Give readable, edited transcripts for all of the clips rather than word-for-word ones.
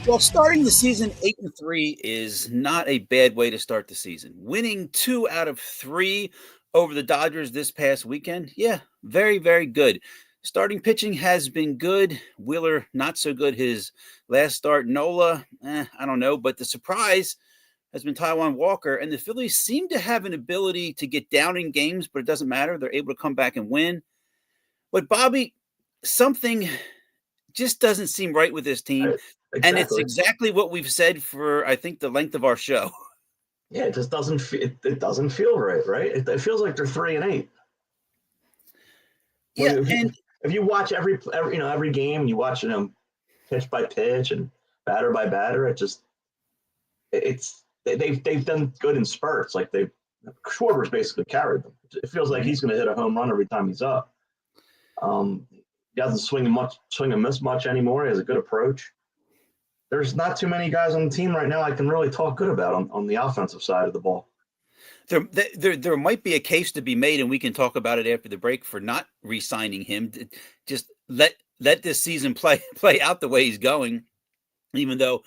Well, starting the season 8-3 is not a bad way to start the season. Winning 2 out of 3 over the Dodgers this past weekend, yeah, very, very good. Starting pitching has been good. Wheeler, not so good. His last start, Nola, I don't know. But the surprise has been Taijuan Walker, and the Phillies seem to have an ability to get down in games, but it doesn't matter. They're able to come back and win. But, Bobby, something just doesn't seem right with this team. Exactly. And it's exactly what we've said for, I think, the length of our show. Yeah, it just doesn't it doesn't feel right? It feels like they're 3-8. Yeah, if you watch every game, you watch pitch by pitch and batter by batter, they've done good in spurts. Like Schwarber's basically carried them. It feels like he's going to hit a home run every time he's up. He doesn't swing and miss much anymore. He has a good approach. There's not too many guys on the team right now I can really talk good about on the offensive side of the ball. There might be a case to be made, and we can talk about it after the break, for not re-signing him. Just let this season play out the way he's going, even though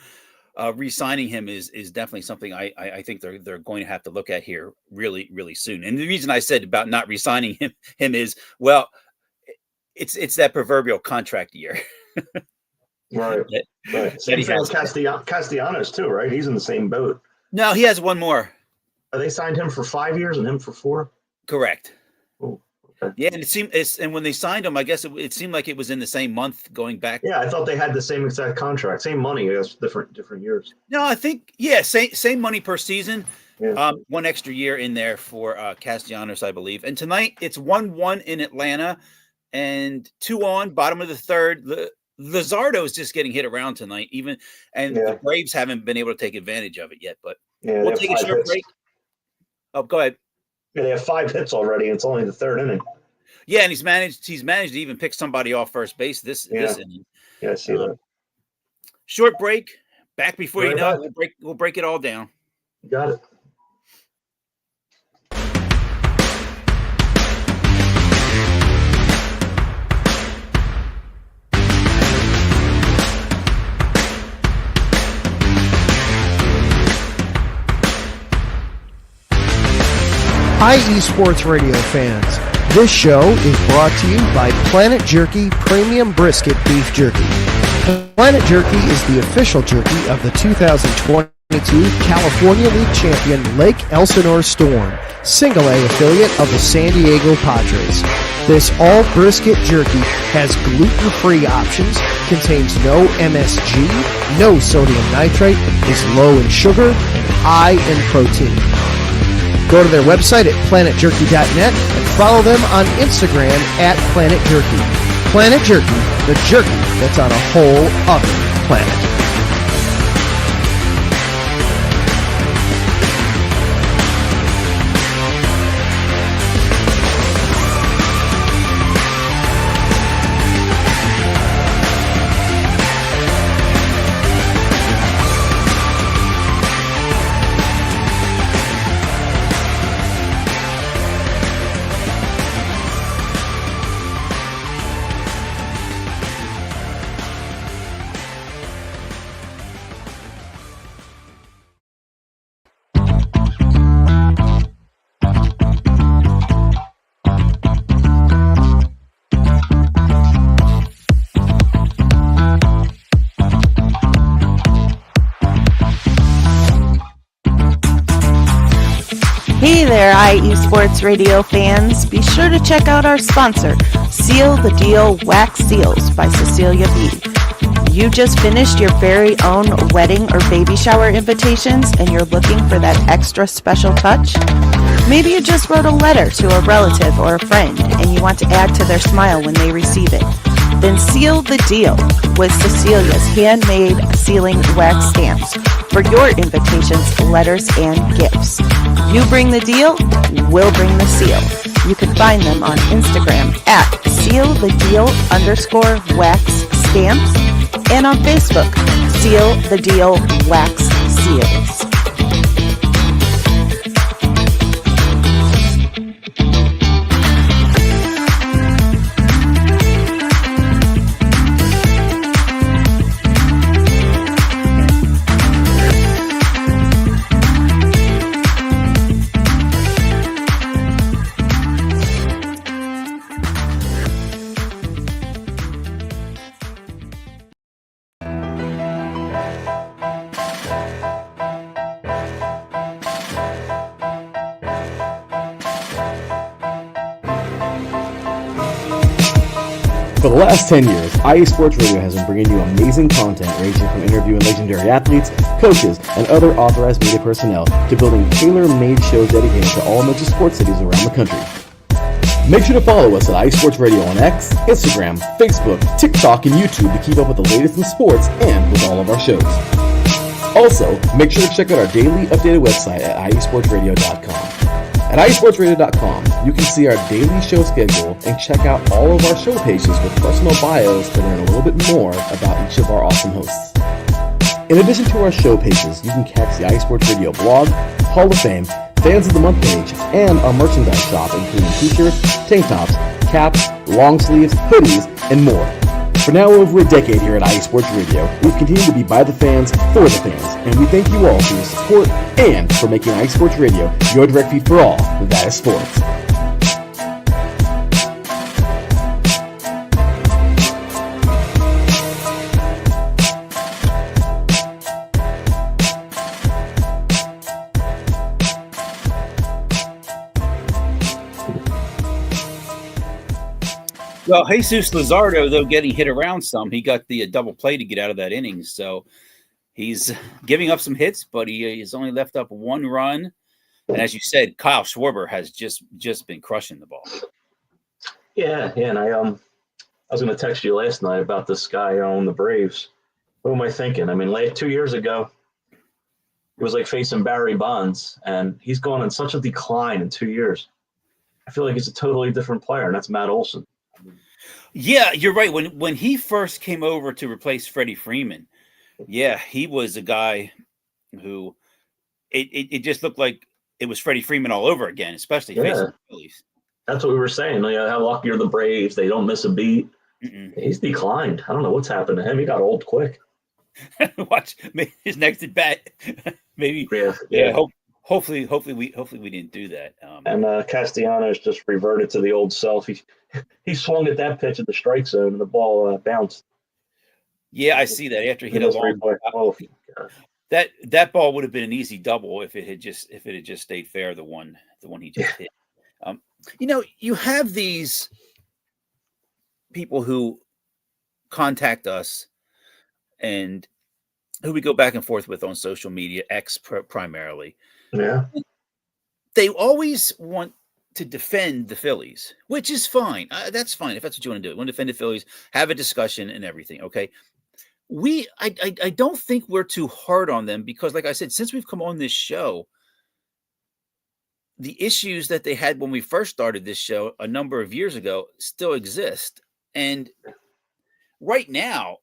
re-signing him is definitely something I think they're going to have to look at here really, really soon. And the reason I said about not re-signing him is, well, it's that proverbial contract year. Right. Same thing with Castellanos too, right? He's in the same boat. No, he has one more. They signed him for 5 years and him for 4? Correct. Oh, okay. Yeah, and and when they signed him, I guess it seemed like it was in the same month going back. Yeah, I thought they had the same exact contract, same money, I guess, different years. No, I think same money per season. Yeah. One extra year in there for Castellanos, I believe. And tonight it's 1-1 in Atlanta, and 2 on, bottom of the third. Luzardo is just getting hit around tonight, the Braves haven't been able to take advantage of it yet. But we'll take a short break. Oh, go ahead. Yeah, they have 5 hits already. It's only the third inning. Yeah, and he's managed to even pick somebody off first base this inning. Yeah, I see that. Short break. Back before you know it. We'll break it all down. You got it. Hi, eSports Radio fans. This show is brought to you by Planet Jerky Premium Brisket Beef Jerky. Planet Jerky is the official jerky of the 2022 California League champion Lake Elsinore Storm, Single A affiliate of the San Diego Padres. This all-brisket jerky has gluten-free options, contains no MSG, no sodium nitrate, is low in sugar, and high in protein. Go to their website at planetjerky.net and follow them on Instagram at Planet Jerky. Planet Jerky, the jerky that's on a whole other planet. Hey there, eSports Radio fans. Be sure to check out our sponsor, Seal the Deal Wax Seals by Cecilia B. You just finished your very own wedding or baby shower invitations and you're looking for that extra special touch? Maybe you just wrote a letter to a relative or a friend and you want to add to their smile when they receive it. Then seal the deal with Cecilia's handmade sealing wax stamps for your invitations, letters, and gifts. You bring the deal, we'll bring the seal. You can find them on Instagram at sealthedeal_wax stamps and on Facebook, Seal the Deal Wax Seals. For the last 10 years, IE Sports Radio has been bringing you amazing content ranging from interviewing legendary athletes, coaches, and other authorized media personnel to building tailor-made shows dedicated to all major sports cities around the country. Make sure to follow us at IE Sports Radio on X, Instagram, Facebook, TikTok, and YouTube to keep up with the latest in sports and with all of our shows. Also, make sure to check out our daily updated website at iesportsradio.com. At iesportsradio.com, you can see our daily show schedule and check out all of our show pages with personal bios to learn a little bit more about each of our awesome hosts. In addition to our show pages, you can catch the IE Sports Radio blog, Hall of Fame, Fans of the Month page, and our merchandise shop including t-shirts, tank tops, caps, long sleeves, hoodies, and more. For now over a decade here at IE Sports Radio, we've continued to be by the fans, for the fans, and we thank you all for your support and for making IE Sports Radio your direct feed for all that is sports. Well, Jesus Luzardo, though, getting hit around some, he got the double play to get out of that inning. So he's giving up some hits, but he's only left up one run. And as you said, Kyle Schwarber has just been crushing the ball. Yeah, and I was going to text you last night about this guy on the Braves. What am I thinking? I mean, 2 years ago, it was like facing Barry Bonds, and he's gone in such a decline in 2 years. I feel like he's a totally different player, and that's Matt Olson. Yeah, you're right. When he first came over to replace Freddie Freeman, yeah, he was a guy who it just looked like it was Freddie Freeman all over again, especially facing the Phillies. That's what we were saying. How lucky are the Braves? They don't miss a beat. He's declined. I don't know what's happened to him. He got old quick. Watch his next at bat. Maybe. Yeah. Hopefully we didn't do that. And Castellanos just reverted to the old self. He swung at that pitch at the strike zone, and the ball bounced. Yeah, I see that. After he hit a long, that ball would have been an easy double if it had just stayed fair. The one he just hit. You have these people who contact us and who we go back and forth with on social media, X primarily. Yeah. They always want to defend the Phillies, which is fine. That's fine. If that's what you want to do. You want to defend the Phillies, have a discussion and everything. Okay. I don't think we're too hard on them because, like I said, since we've come on this show, the issues that they had when we first started this show a number of years ago still exist. And right now,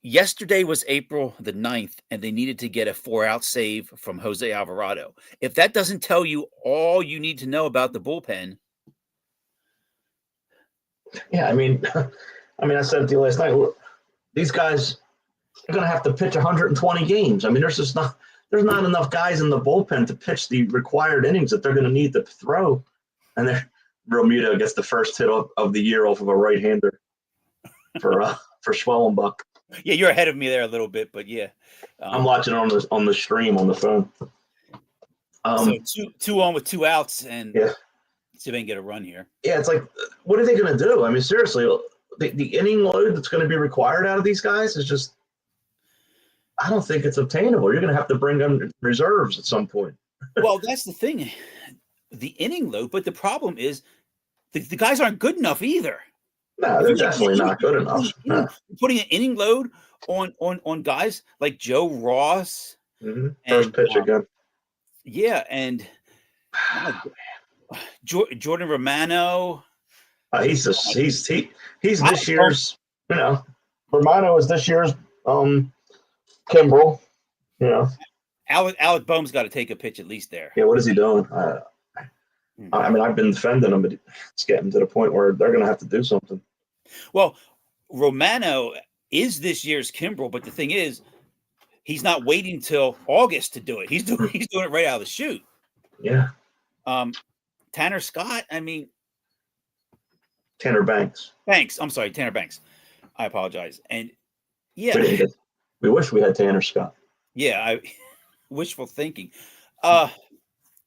yesterday was April the 9th, and they needed to get a 4-out save from Jose Alvarado. If that doesn't tell you all you need to know about the bullpen. Yeah, I mean, I said it to you last night. These guys are going to have to pitch 120 games. I mean, there's not enough guys in the bullpen to pitch the required innings that they're going to need to throw. And then Romuto gets the first hit of the year off of a right-hander for Schwellenbach. Yeah, you're ahead of me there a little bit, but yeah. I'm watching on the stream on the phone. So two on with 2 outs, and yeah. See if they can get a run here. Yeah, it's like, what are they going to do? I mean, seriously, the inning load that's going to be required out of these guys is just, I don't think it's obtainable. You're going to have to bring them reserves at some point. Well, that's the thing, the inning load. But the problem is the guys aren't good enough either. No, they're definitely not good enough. No. Putting an inning load on guys like Joe Ross. Mm-hmm. First pitch again. Yeah, and Jordan Romano. He's this year's. Romano is this year's Kimbrel. Alec Boehm's got to take a pitch at least there. Yeah, what is he doing? I mean, I've been defending him, but it's getting to the point where they're going to have to do something. Well, Romano is this year's Kimbrel, but the thing is, he's not waiting till August to do it. He's doing it right out of the chute. Yeah. Tanner Scott. I mean, Tanner Banks. I'm sorry, Tanner Banks. I apologize. And yeah, we wish we had Tanner Scott. Yeah, wishful thinking.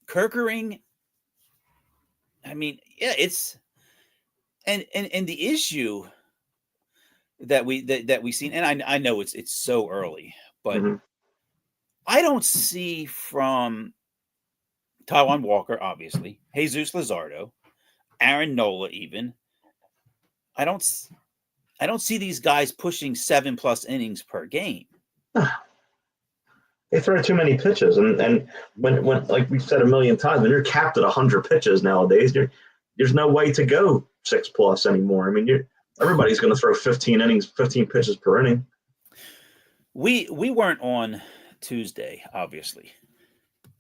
Kerkering. I mean, yeah, And the issue that we seen, and I know it's so early, but Mhm. I don't see from Taiwan Walker, obviously, Jesus Luzardo, Aaron Nola, even. I don't I don't see these guys pushing 7+ innings per game. They throw too many pitches, and when like we've said a million times, when you're capped at 100 pitches nowadays, there's no way to go 6+ anymore. I mean, everybody's going to throw 15 innings, 15 pitches per inning. We weren't on Tuesday, obviously.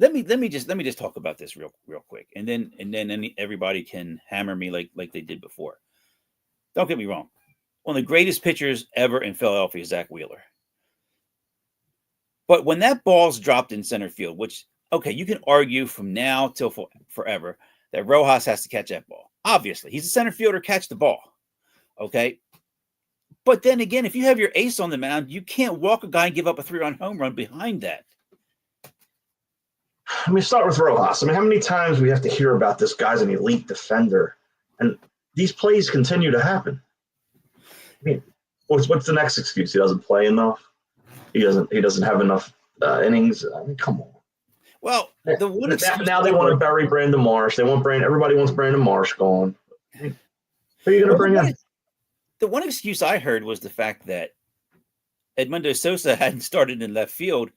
Let me just talk about this real quick, and then everybody can hammer me like they did before. Don't get me wrong. One of the greatest pitchers ever in Philadelphia is Zach Wheeler. But when that ball's dropped in center field, which, okay, you can argue from now till forever that Rojas has to catch that ball. Obviously, he's a center fielder, catch the ball. Okay. But then again, if you have your ace on the mound, you can't walk a guy and give up a 3-run home run behind that. I mean, start with Rojas. I mean, how many times we have to hear about this guy's an elite defender, and these plays continue to happen. I mean, what's the next excuse? He doesn't play enough. He doesn't have enough innings. I mean, come on. Well, the one now they want to bury Brandon Marsh. Everybody wants Brandon Marsh gone. Who are you going to bring in? The one excuse I heard was the fact that Edmundo Sosa hadn't started in left field,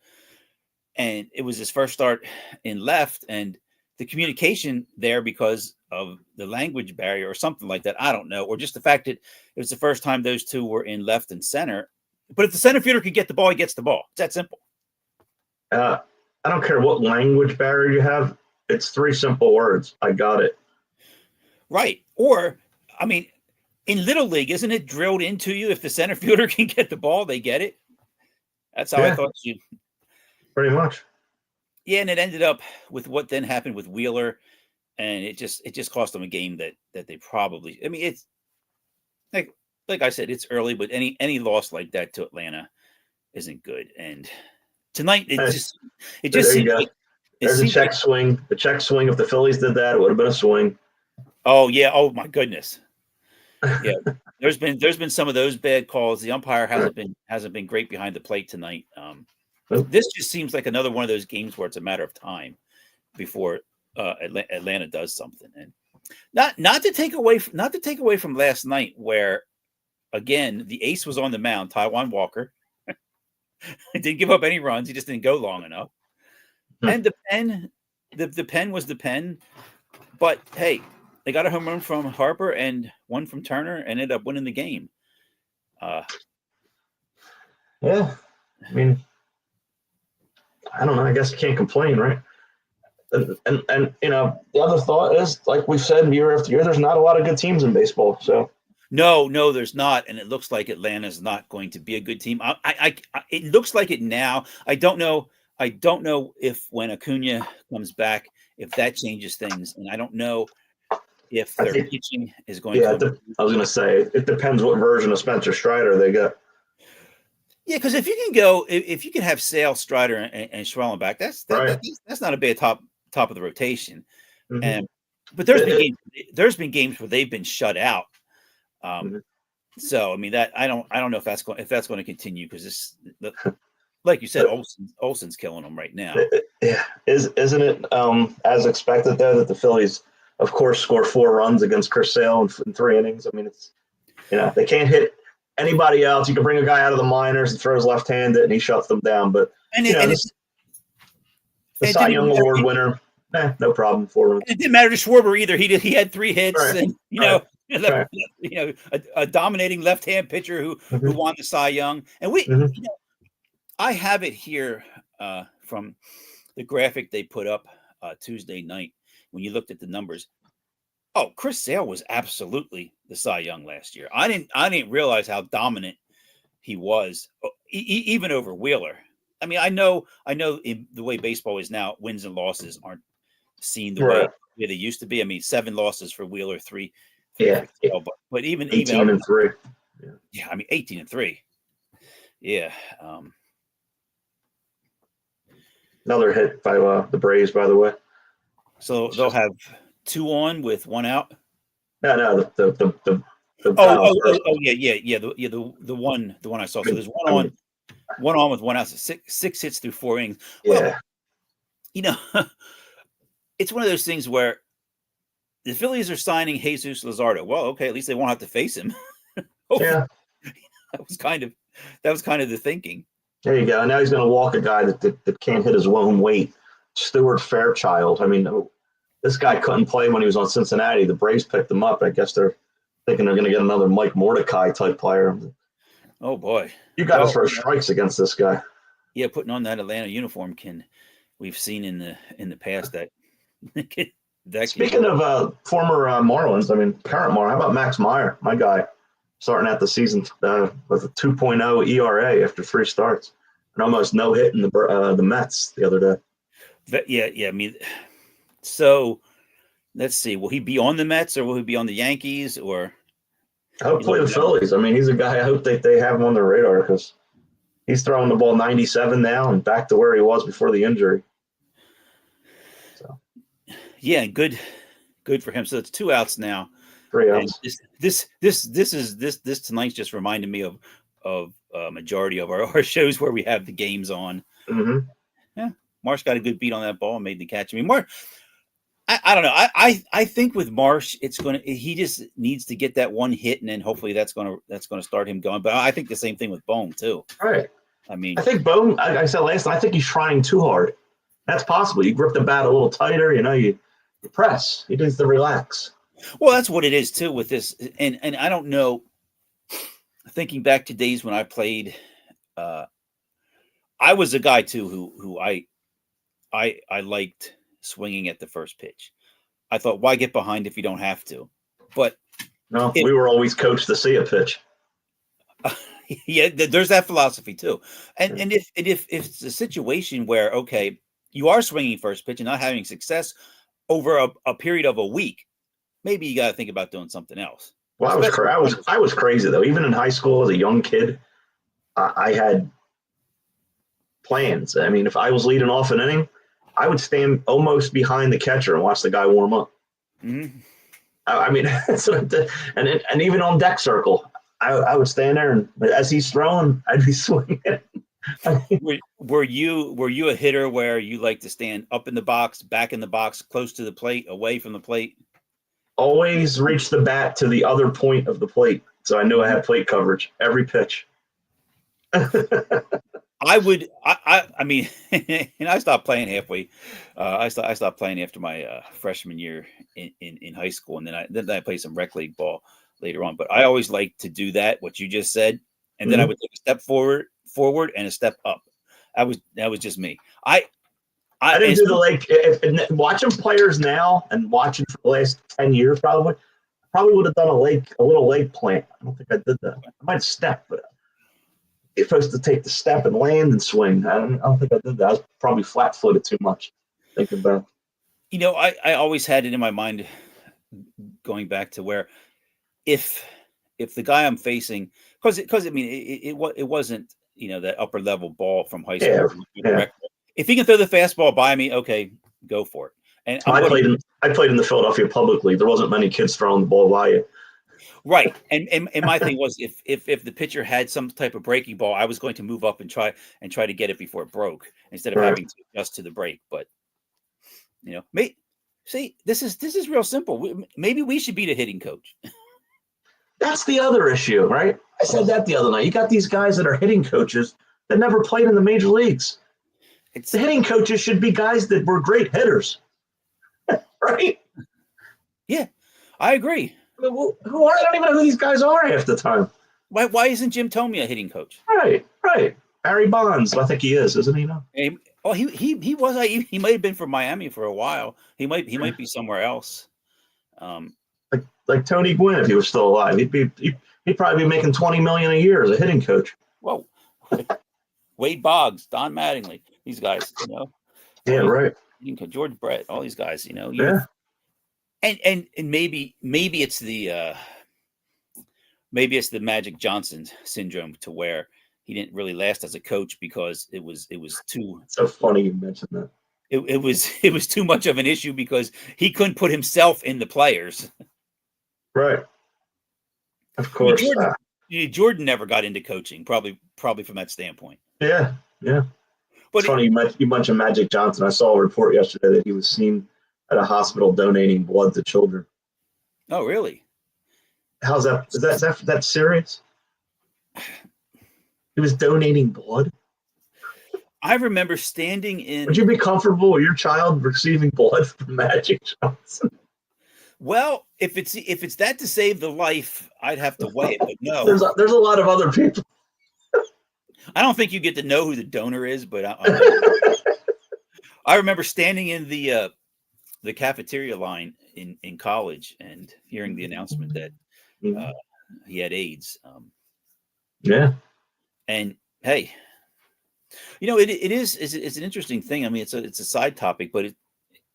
and it was his first start in left, and the communication there because of the language barrier or something like that, I don't know, or just the fact that it was the first time those two were in left and center. But if the center fielder can get the ball, he gets the ball. It's that simple. I don't care what language barrier you have. It's 3 simple words. I got it. Right. Or, I mean, in Little League, isn't it drilled into you? If the center fielder can get the ball, they get it. That's how I thought you. Pretty much. Yeah, and it ended up with what then happened with Wheeler, and it just cost them a game that they probably. I mean, it's like I said, it's early, but any loss like that to Atlanta isn't good. And tonight, it just seems like there's a check swing. The check swing. If the Phillies did that, it would have been a swing. Oh yeah. Oh my goodness. Yeah. There's been some of those bad calls. The umpire hasn't been great behind the plate tonight. This just seems like another one of those games where it's a matter of time before Atlanta does something. And not to take away from last night, where again the ace was on the mound, Taiwan Walker. Didn't give up any runs. He just didn't go long enough. And the pen was the pen. But hey, they got a home run from Harper and one from Turner, and ended up winning the game. Yeah, I mean, I don't know. I guess you can't complain, right? And you know, the other thought is, like we've said year after year, there's not a lot of good teams in baseball. So no, there's not, and it looks like Atlanta's not going to be a good team. It looks like it now. I don't know if when Acuna comes back, if that changes things, and I don't know if their pitching is going to. I was going to say it depends what version of Spencer Strider they got. Yeah, because if you can have Sale, Strider, and Schwellen back, that's not a bad top of the rotation. Mm-hmm. But there's been games where they've been shut out. So I mean that I don't know if that's going to continue, because like you said, Olsen's killing them right now. Yeah, isn't it as expected though that the Phillies, of course, score 4 runs against Chris Sale in 3 innings? I mean, it's they can't hit anybody else. You can bring a guy out of the minors and throws left-handed, and he shuts them down. But the Cy Young Award winner, no problem. 4 runs. It didn't matter to Schwarber either. He had 3 hits, right. And a dominating left-hand pitcher who won the Cy Young. And I have it here from the graphic they put up Tuesday night when you looked at the numbers. Oh, Chris Sale was absolutely the Cy Young last year. I didn't realize how dominant he was, even over Wheeler. I mean, I know in the way baseball is now, wins and losses aren't seen the way they used to be. I mean, 7 losses for Wheeler, 3. Sale, but even 18-3. Yeah, I mean 18-3. Yeah. Another hit by the Braves, by the way. So they'll have 2 on with 1 out. no, the The one I saw. So there's one on with one out. Six hits through 4 innings. Well, it's one of those things where the Phillies are signing Jesus Luzardo. Well, okay, at least they won't have to face him. Yeah, that was kind of the thinking. There you go. Now he's going to walk a guy that can't hit his own weight. Stuart Fairchild. I mean, this guy couldn't play when he was on Cincinnati. The Braves picked him up. I guess they're thinking they're going to get another Mike Mordecai type player. Oh boy, you got to throw strikes against this guy. Yeah, putting on that Atlanta uniform we've seen in the past that. Speaking of former Marlins, I mean current Marlins. How about Max Meyer, my guy, starting out the season with a 2.0 ERA after 3 starts, and almost no hit in the Mets the other day. Yeah. I mean, so let's see. Will he be on the Mets or will he be on the Yankees or? Hopefully the Phillies. I mean, he's a guy. I hope they have him on their radar because he's throwing the ball 97 now and back to where he was before the injury. So. Yeah, good for him. So it's 2 outs now. 3 outs. This tonight's just reminded me of a majority of our shows where we have the games on. Mm-hmm. Yeah, Marsh got a good beat on that ball and made the catch. I mean, Marsh. I don't know. I think with Marsh, he just needs to get that one hit, and then hopefully that's gonna start him going. But I think the same thing with Bohm too. Right. I mean, I think Bohm. I said last night. I think he's trying too hard. That's possible. You grip the bat a little tighter. You press. He needs to relax. Well, that's what it is too with this. And I don't know. Thinking back to days when I played, I was a guy too who I liked swinging at the first pitch. I thought, why get behind if you don't have to? But no, we were always coached to see a pitch. Yeah, there's that philosophy too. And if it's a situation where okay, you are swinging first pitch and not having success over a period of a week, maybe you got to think about doing something else. Well, I was crazy though. Even in high school as a young kid, I had plans. I mean, if I was leading off an inning, I would stand almost behind the catcher and watch the guy warm up. Mm-hmm. I mean, and even on deck circle, I would stand there and as he's throwing, I'd be swinging. Were you a hitter where you like to stand up in the box, back in the box, close to the plate, away from the plate? Always reach the bat to the other point of the plate, so I knew I had plate coverage every pitch. I mean, and I stopped playing halfway. I stopped playing after my freshman year in high school, and then I played some rec league ball later on. But I always liked to do that, what you just said, and then I would take a step forward and a step up. That was just me. I didn't do the watching players now and watching for the last 10 years probably would have done a little leg plant. I don't think I did that. I might step, but you're supposed to take the step and land and swing. I don't think I did that. I was probably flat-footed too much. Thinking about. I always had it in my mind, going back to where, if the guy I'm facing, because I mean it wasn't that upper level ball from high school. Yeah. If he can throw the fastball by me, okay, go for it. And I played in the Philadelphia Public League. There wasn't many kids throwing the ball by you. Right. And my thing was if the pitcher had some type of breaking ball, I was going to move up and try to get it before it broke instead of having to adjust to the break. But this is real simple. Maybe we should be the hitting coach. That's the other issue, right? I said that the other night. You got these guys that are hitting coaches that never played in the major leagues. The hitting coaches should be guys that were great hitters, right? Yeah, I agree. Who are? I don't even know who these guys are half the time. Why isn't Jim Tomey a hitting coach? Right. Barry Bonds, I think he is, isn't he? Now? He was. He might have been from Miami for a while. He might be somewhere else. Like Tony Gwynn, if he was still alive, he'd probably be making $20 million a year as a hitting coach. Whoa. Wade Boggs, Don Mattingly, these guys, Yeah, right. George Brett, all these guys, Yeah. And maybe it's the Magic Johnson syndrome to where he didn't really last as a coach because it was too. It's so funny you mentioned that. It was too much of an issue because he couldn't put himself in the players. Right. Of I mean, course. Jordan never got into coaching, probably from that standpoint. Yeah. But It's funny you mentioned Magic Johnson. I saw a report yesterday that he was seen at a hospital donating blood to children. Oh, really? How's that? Is that serious? He was donating blood. I remember standing in. Would you be comfortable with your child receiving blood from Magic Johnson? Well, if it's that to save the life, I'd have to weigh it. But no, There's a lot of other people. I don't think you get to know who the donor is. But I remember standing in the cafeteria line in college and hearing the announcement that he had AIDS. Yeah. And hey, it's an interesting thing. I mean, it's a side topic, but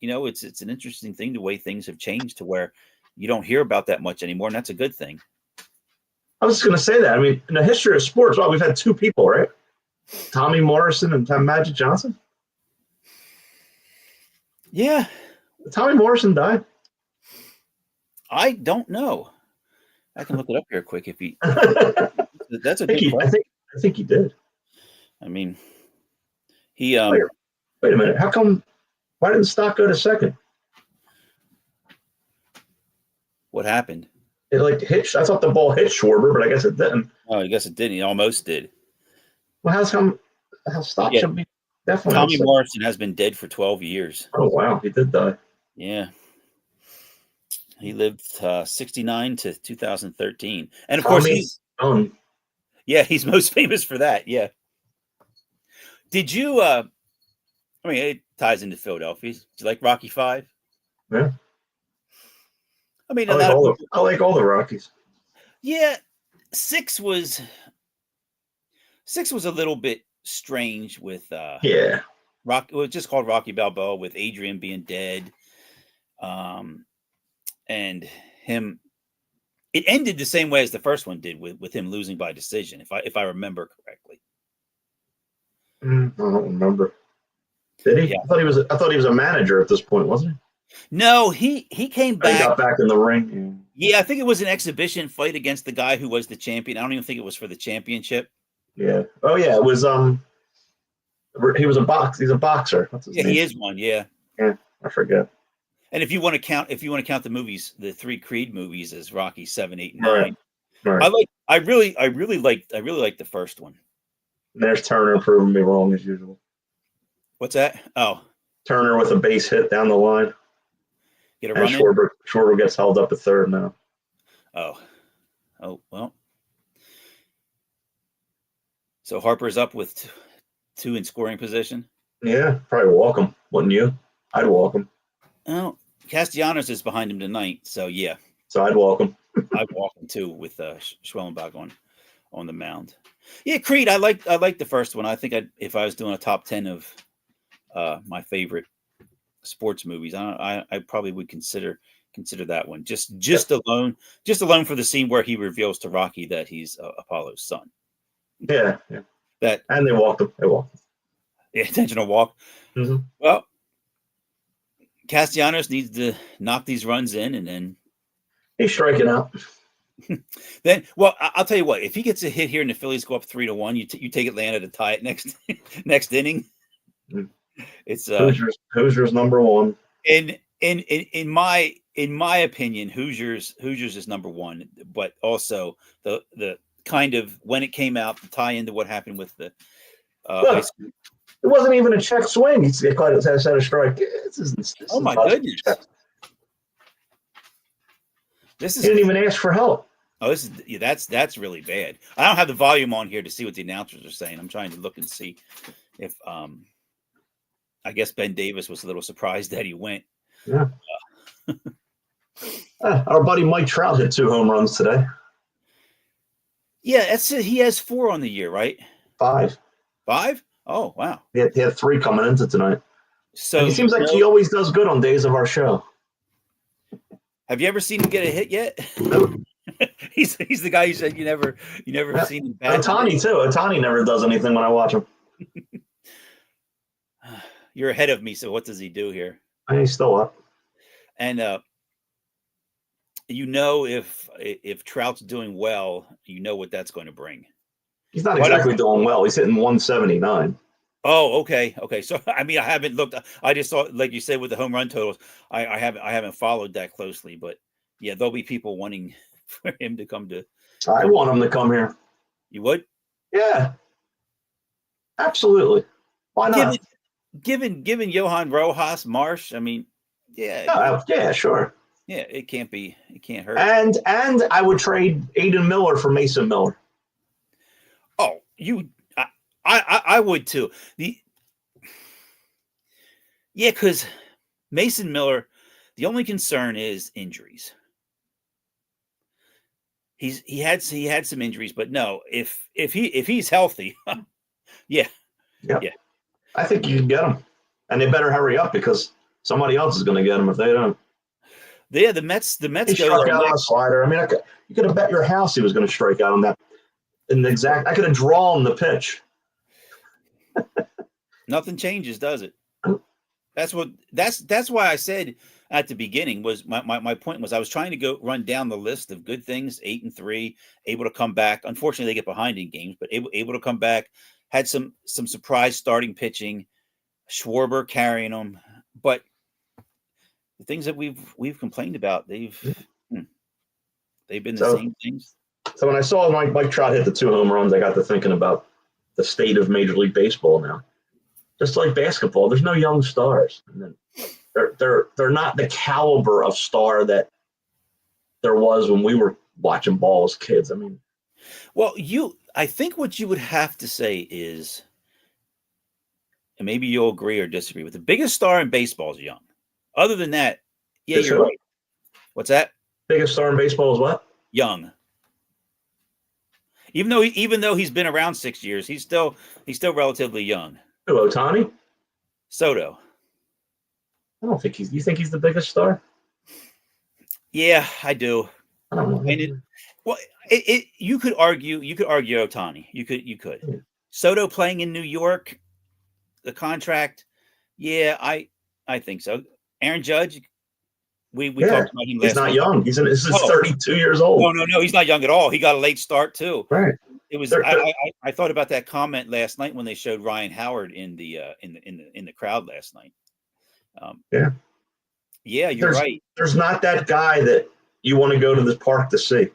it's an interesting thing the way things have changed to where you don't hear about that much anymore, and that's a good thing. I was just going to say that. I mean, in the history of sports, we've had two people, right? Tommy Morrison and Magic Johnson. Yeah. Tommy Morrison died. I don't know. I can look it up here quick if he. That's a good question. I think he did. I mean, he. Wait a minute. How come? Why didn't Stock go to second? What happened? It hit. I thought the ball hit Schwarber, but I guess it didn't. Oh, I guess it didn't. He almost did. Well, how Stock should be definitely. Tommy Morrison has been dead for 12 years. Oh wow, he did die. Yeah. He lived 69 to 2013, and of course he's most famous for that. Yeah. Did you? I mean, it ties into Philadelphia. Do you like Rocky V? Yeah. I mean, I like all the Rockies. Yeah, 6 was a little bit strange with Rock. It was just called Rocky Balboa with Adrian being dead, and him. It ended the same way as the first one did with him losing by decision, if I remember correctly. I don't remember. Did he? Yeah. I thought he was a manager at this point, wasn't he? No, he came back. He got back in the ring. Yeah, I think it was an exhibition fight against the guy who was the champion. I don't even think it was for the championship. Yeah. Oh yeah, it was. He was He's a boxer. What's his name? He is one. Yeah. Yeah, I forget. And if you want to count the movies, the 3 Creed movies as Rocky 7, 8, 9. Right. I really liked the first one. And there's Turner proving me wrong as usual. What's that? Oh, Turner with a base hit down the line. Get a run. Schwarber gets held up at third now. Oh, well. So Harper's up with 2 in scoring position. Yeah, probably walk him, wouldn't you? I'd walk him. Oh, Castellanos is behind him tonight, so yeah. So I'd walk him. I'd walk him too with Schwellenbach on the mound. Yeah, Creed. I like the first one. I think if I was doing a top 10 of my favorite sports movies, I probably would consider that one. Just alone for the scene where he reveals to Rocky that he's Apollo's son. Yeah. And they walked him. Yeah, intentional walk. Mm-hmm. Well, Castellanos needs to knock these runs in, and then he's striking out. Then, well, I'll tell you what. If he gets a hit here and the Phillies go up 3-1, you take Atlanta to tie it next inning. Mm. It's Hoosiers number 1. In my opinion, Hoosiers is number 1, but also the kind of when it came out to tie into what happened with the high school. It wasn't even a check swing. He caught it as a strike. Oh my goodness! He didn't even ask for help. Oh, that's really bad. I don't have the volume on here to see what the announcers are saying. I'm trying to look and see if I guess Ben Davis was a little surprised that he went. Yeah. Our buddy Mike Trout hit 2 home runs today. Yeah, that's it. He has 4 on the year, right? 5. 5? Oh, wow. He had 3 coming into tonight. So and he seems like he always does good on days of our show. Have you ever seen him get a hit yet? Nope. he's the guy you said you never seen him bat. Ohtani too. Ohtani never does anything when I watch him. You're ahead of me, so what does he do here? He's still up. And if Trout's doing well, what that's going to bring. He's not exactly doing well. He's hitting 179. Oh, okay. So I haven't looked. I just saw, like you said, with the home run totals. I haven't followed that closely, but yeah, there'll be people wanting for him to come to. I want him to come here. You would? Yeah, absolutely. Why not? Given Johan Rojas, Marsh. Yeah, sure. Yeah, it can't hurt. And I would trade Aiden Miller for Mason Miller. Oh, I would too. Because Mason Miller, the only concern is injuries. He had some injuries, but no, if he's healthy, yeah. I think you can get him, and they better hurry up because somebody else is going to get him if they don't. Yeah, the Mets. He struck out on a slider. You could have bet your house he was going to strike out on that. I could have drawn the pitch. Nothing changes, does it? That's why I said at the beginning was my point was I was trying to go run down the list of good things. 8-3, able to come back. Unfortunately, they get behind in games, but able to come back. Had some surprise starting pitching. Schwarber carrying them, but the things that we've complained about, they've been the same things. So when I saw Mike Trout hit the 2 home runs, I got to thinking about the state of Major League Baseball now. Just like basketball, there's no young stars. And they're not the caliber of star that there was when we were watching ball as kids. I think what you would have to say is, and maybe you'll agree or disagree, with the biggest star in baseball is young. Other than that, yeah, you're right. What's that? Biggest star in baseball is what? Young. Even though he's been around 6 years, he's still relatively young. Who, Ohtani? Soto. I don't think you think he's the biggest star? Yeah, I do. I don't know. And you could argue Ohtani. You could. Yeah. Soto playing in New York, the contract. Yeah, I think so. Aaron Judge, we talked about him last week. He's not young. He's 32 years old. No, he's not young at all. He got a late start too. Right. It was. I thought about that comment last night when they showed Ryan Howard in the crowd last night. Yeah, you're right. There's not that guy that you want to go to the park to see.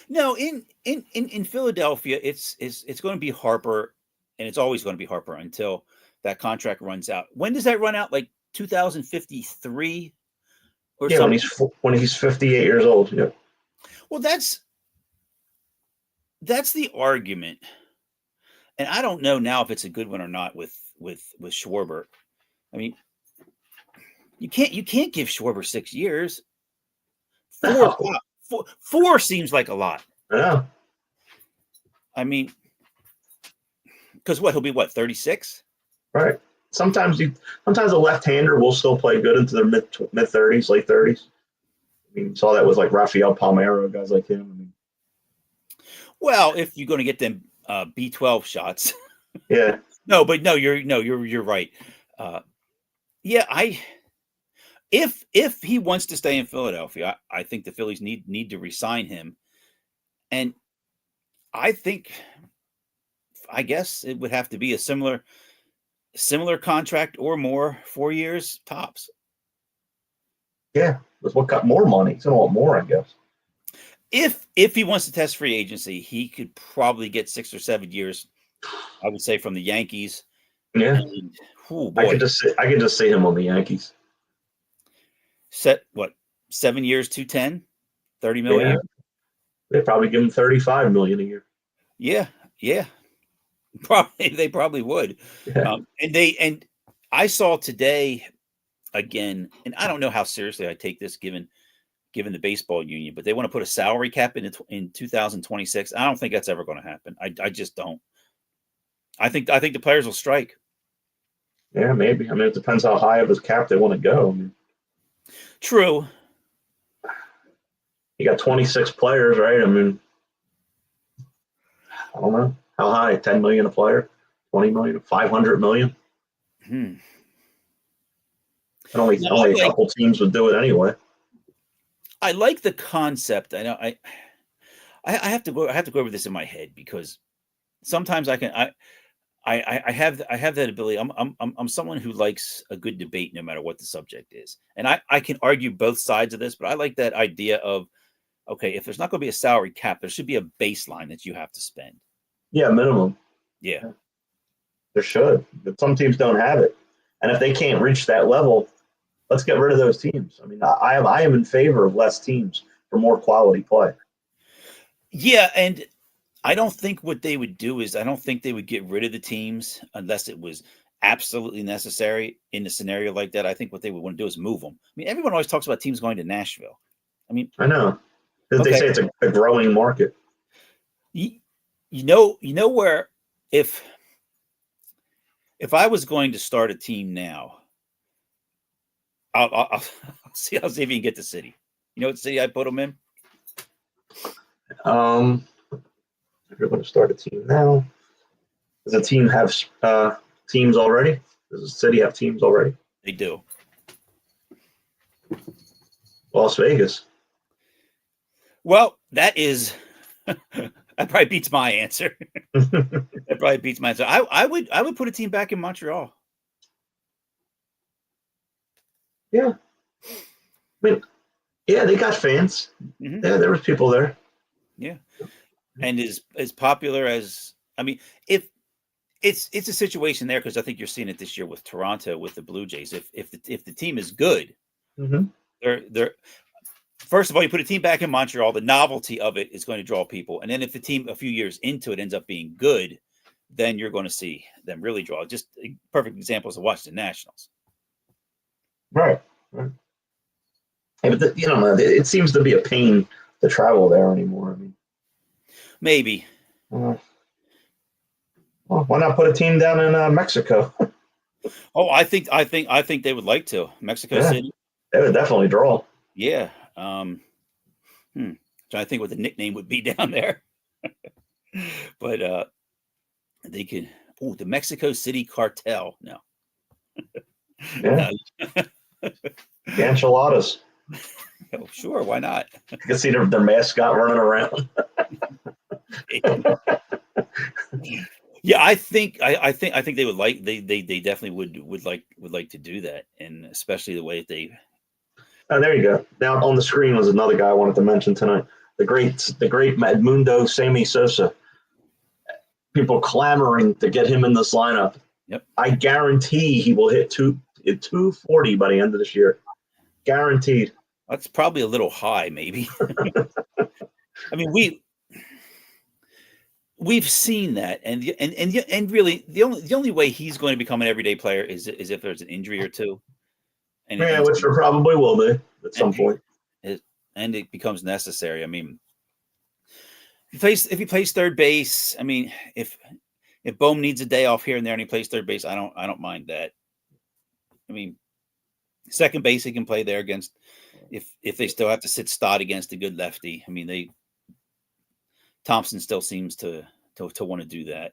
No, in Philadelphia, it's going to be Harper, and it's always going to be Harper until that contract runs out. When does that run out? Like 2053 or something? When he's 58 years old. Yeah. Well, that's the argument, and I don't know now if it's a good one or not with Schwarber. You can't give Schwarber 6 years. Four seems like a lot. Yeah. Because he'll be 36? Right. Sometimes a left-hander will still play good into their mid 30s, late 30s. You saw that with like Rafael Palmeiro, guys like him. Well, if you're going to get them B12 shots. Yeah. No, you're right. If he wants to stay in Philadelphia, I think the Phillies need to re-sign him. And I guess it would have to be a similar contract or more, 4 years tops. Yeah, that's what got more money. He's gonna want more, I guess. If he wants to test free agency, he could probably get 6 or 7 years, I would say, from the Yankees. Yeah. And, boy. I could just see him on the Yankees. Set 7 years, 210, 30 million a year? They probably give him 35 million a year. Yeah. They probably would. Yeah. And I saw today again, and I don't know how seriously I take this given the baseball union, but they want to put a salary cap in 2026. I don't think that's ever going to happen. I just don't. I think the players will strike. Yeah, maybe. It depends how high of his cap they want to go. True. You got 26 players, right? I don't know. How high? 10 million a player? 20 million? 500 million? Hmm. Only a couple teams would do it anyway. I like the concept. I know I have to go over this in my head because sometimes I have that ability. I'm someone who likes a good debate no matter what the subject is. And I can argue both sides of this, but I like that idea of, okay, if there's not going to be a salary cap, there should be a baseline that you have to spend. Yeah, minimum. Yeah. There should. But some teams don't have it. And if they can't reach that level, let's get rid of those teams. I mean, I am in favor of less teams for more quality play. Yeah, and I don't think what they would do is I don't think they would get rid of the teams unless it was absolutely necessary in a scenario like that. I think what they would want to do is move them. I mean, everyone always talks about teams going to Nashville. I mean, I know. They say it's a growing market. You know where if I was going to start a team now, I'll see if you can get the city. You know what city I put them in? If you're going to start a team now, does a team have teams already? Does the city have teams already? They do. Las Vegas. Well, that is that probably beats my answer. That probably beats my answer. I would put a team back in Montreal. Yeah. I mean, yeah, they got fans. Mm-hmm. Yeah, there was people there. Yeah. And as popular as, I mean, if it's a situation there, because I think you're seeing it this year with Toronto with the Blue Jays. If the team is good, mm-hmm. they're first of all, you put a team back in Montreal, the novelty of it is going to draw people. And then if the team a few years into it ends up being good, then you're going to see them really draw. Just perfect examples of Washington Nationals. Right. Yeah, but it seems to be a pain to travel there anymore. I mean, maybe. Well, why not put a team down in Mexico? Oh, I think they would like to. Mexico City. They would definitely draw. Yeah. Trying to think what the nickname would be down there. But they could. Oh, the Mexico City Cartel. No. Yeah. The enchiladas. Oh, sure. Why not? You can see their mascot running around. Yeah, I think they would like they definitely would like to do that, and especially the way that they. Oh, there you go. Now on the screen was another guy I wanted to mention tonight. The great Edmundo Sammy Sosa. People clamoring to get him in this lineup. Yep. I guarantee he will hit 240 by the end of this year. Guaranteed. That's probably a little high, maybe. I mean, we've seen that, and really the only way he's going to become an everyday player is if there's an injury or two. And which there probably will be at some point. And it becomes necessary. I mean, if he plays third base, I mean, if Bohm needs a day off here and there and he plays third base, I don't mind that. I mean, second base he can play there against if they still have to sit Stott against a good lefty. I mean, Thompson still seems to want to do that.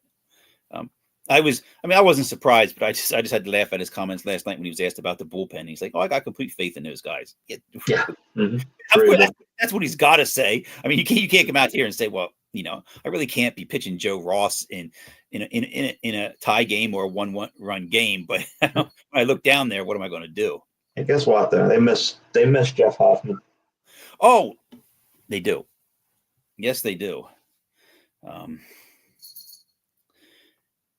I wasn't surprised, but I just had to laugh at his comments last night when he was asked about the bullpen. He's like, "Oh, I got complete faith in those guys." Yeah. Mm-hmm. That's what he's got to say. I mean, you can't come out here and say, "Well, I really can't be pitching Joe Ross in a tie game or a 1-run game." But when I look down there, what am I going to do? And guess what? Though they miss Jeff Hoffman. Oh, they do. Yes, they do.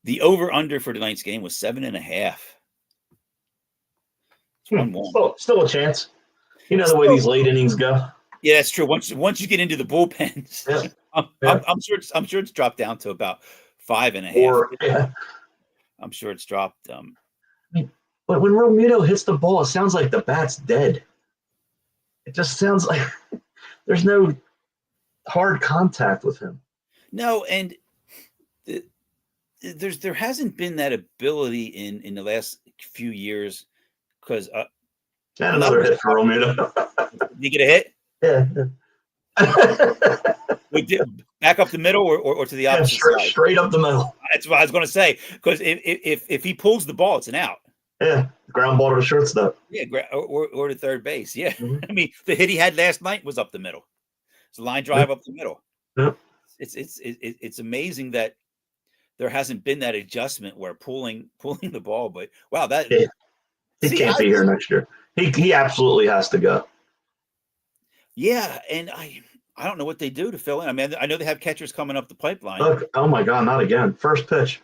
The over/under for tonight's game was 7.5. It's 1-1. Still a chance. You know the way these late innings go. Yeah, that's true. Once you get into the bullpens, yeah. I'm sure it's dropped down to about 5.5. Yeah. I'm sure it's dropped. But when Romito hits the ball, it sounds like the bat's dead. It just sounds like there's no hard contact with him. No, and there hasn't been that ability in the last few years because and another hit for Romito. Did you get a hit? Yeah. Back up the middle or to the opposite side? Straight up the middle. That's what I was going to say, because if he pulls the ball, it's an out. Yeah, ground ball to the shortstop. Yeah, or to third base. Yeah, Mhm. I mean the hit he had last night was up the middle. It's a line drive up the middle. Yeah. It's amazing that there hasn't been that adjustment where pulling the ball. But wow, that Yeah. He see, can't be here next year. He absolutely has to go. yeah, and I don't know what they do to fill in. I mean, I know they have catchers coming up the pipeline. Look, oh my God, not again. First pitch.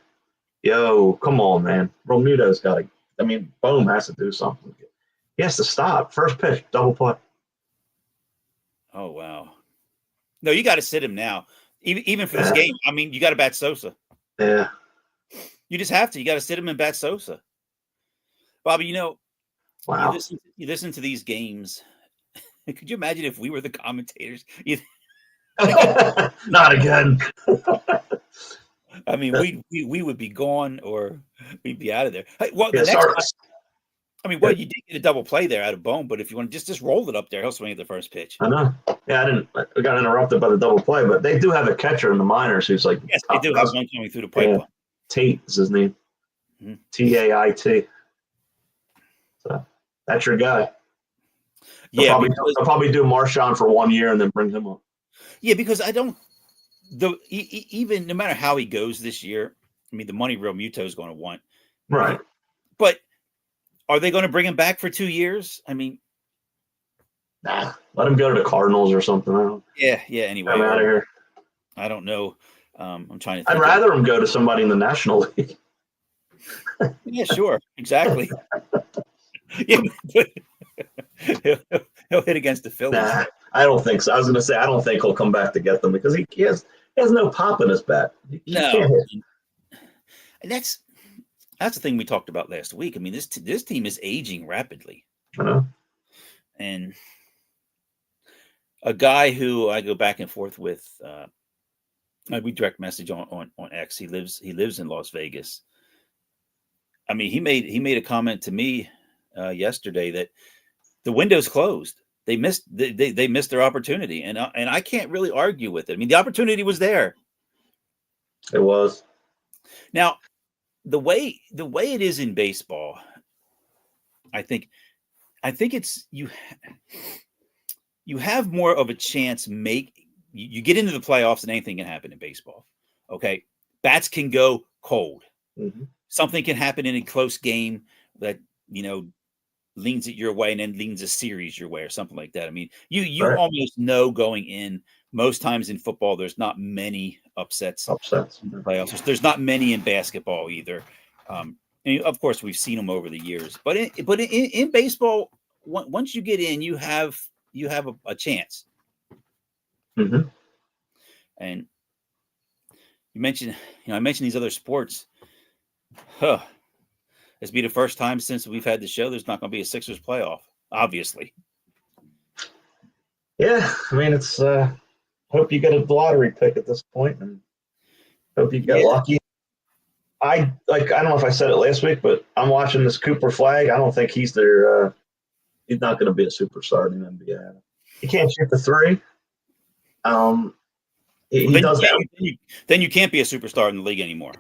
Yo, come on, man. Romuto's got to. I mean, Bohm has to do something. He has to stop. First pitch, double play. Oh wow, no, you got to sit him now. Even for this Yeah. game, I mean, you got to bat Sosa. Yeah. You just have to. You got to sit him and bat Sosa. Bobby, Wow. you listen to these games. Could you imagine if we were the commentators? Not again. I mean, we would be gone, or we'd be out of there. Hey, well, Yeah, the next sorry. time, I mean, well, you did get a double play there out of Bone, but if you want to just roll it up there, he'll swing at the first pitch. I know. Yeah, I got interrupted by the double play, but they do have a catcher in the minors who's like, Yes, they do have one coming through the pipeline. Tate is his name. Mhm. Tait. So that's your guy. Yeah, They'll probably do Marshawn for 1 year and then bring him up. yeah, because I don't. Even no matter how he goes this year, I mean, the money Real Muto is going to want, Right. but are they going to bring him back for 2 years? I mean, Nah, let him go to the Cardinals or something. I don't. yeah. Anyway, I'm out of here. I don't know. I'm trying to. I'd rather him go to somebody in the National League. Yeah, sure, exactly. Yeah, but he'll hit against the Phillies. Nah, I don't think so. I was going to say I don't think he'll come back to get them because he has no pop in his bat. He No, can't hit. and that's the thing we talked about last week. I mean, this team is aging rapidly, You know? and a guy who I go back and forth with, we direct message on X. He lives in Las Vegas. I mean, he made a comment to me yesterday that the window's closed. They missed their opportunity, and I can't really argue with it. I mean, the opportunity was there. It was. Now, the way it is in baseball, I think it's you have more of a chance. You get into the playoffs, and anything can happen in baseball. Okay, bats can go cold. Mm-hmm. Something can happen in a close game that leans it your way and then leans a series your way or something like that. I mean, you Right. almost know going in. Most times in football, there's not many upsets in the playoffs. There's not many in basketball either. And of course, we've seen them over the years. But in baseball, once you get in, you have a chance. Mm-hmm. And I mentioned these other sports. Huh. It's be the first time since we've had the show. There's not going to be a Sixers playoff, obviously. Yeah, I mean, it's. Hope you get a lottery pick at this point, and hope you get lucky. I don't know if I said it last week, but I'm watching this Cooper Flag. I don't think he's their. He's not going to be a superstar in the NBA. He can't shoot the three. He does that. Then you can't be a superstar in the league anymore.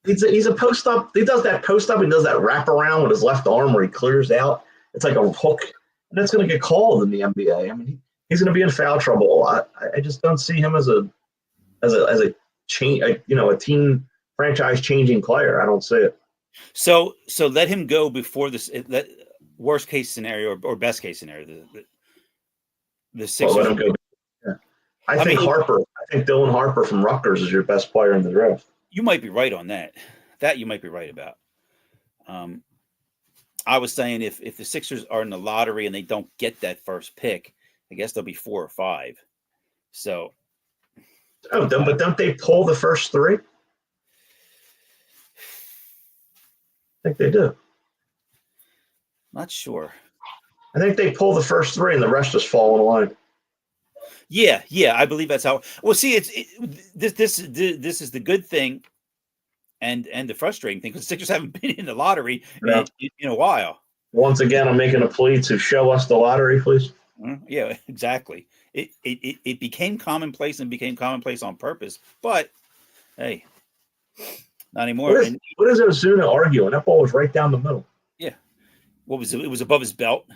He's a post up. He does that post up. He does that wrap around with his left arm where he clears out. It's like a hook, and that's going to get called in the NBA. I mean, he's going to be in foul trouble a lot. I just don't see him as a change, a team franchise changing player. I don't see it. So let him go before this. That worst case scenario or best case scenario. The Sixers. Well, let him go. Yeah. I think Dylan Harper from Rutgers is your best player in the draft. You might be right on that. That you might be right about. I was saying if the Sixers are in the lottery and they don't get that first pick, I guess they'll be 4 or 5. So. Oh, but don't they pull the first 3? I think they do. Not sure. I think they pull the first 3 and the rest just fall in line. Yeah, I believe that's how. Well, see, this is the good thing, and the frustrating thing because the Sixers haven't been in the lottery in a while. Once again, I'm making a plea to show us the lottery, please. Yeah, exactly. It became commonplace and became commonplace on purpose. But hey, not anymore. What is Ozuna arguing? That ball was right down the middle. Yeah, What was it? It was above his belt.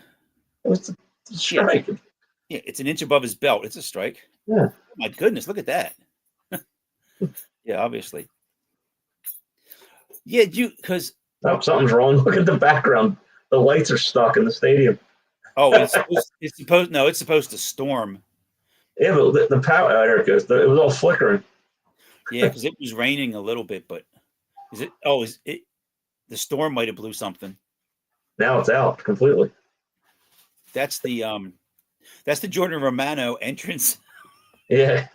It was a strike. Yeah, it's an inch above his belt. It's a strike. Yeah. Oh, my goodness, look at that. Yeah, obviously. Yeah, because something's wrong. Look at the background. The lights are stuck in the stadium. it's supposed to storm. Yeah, but the power. There it goes. It was all flickering. Yeah, because it was raining a little bit, but is it? Oh, is it? The storm might have blew something. Now it's out completely. That's the Jordan Romano entrance. Yeah.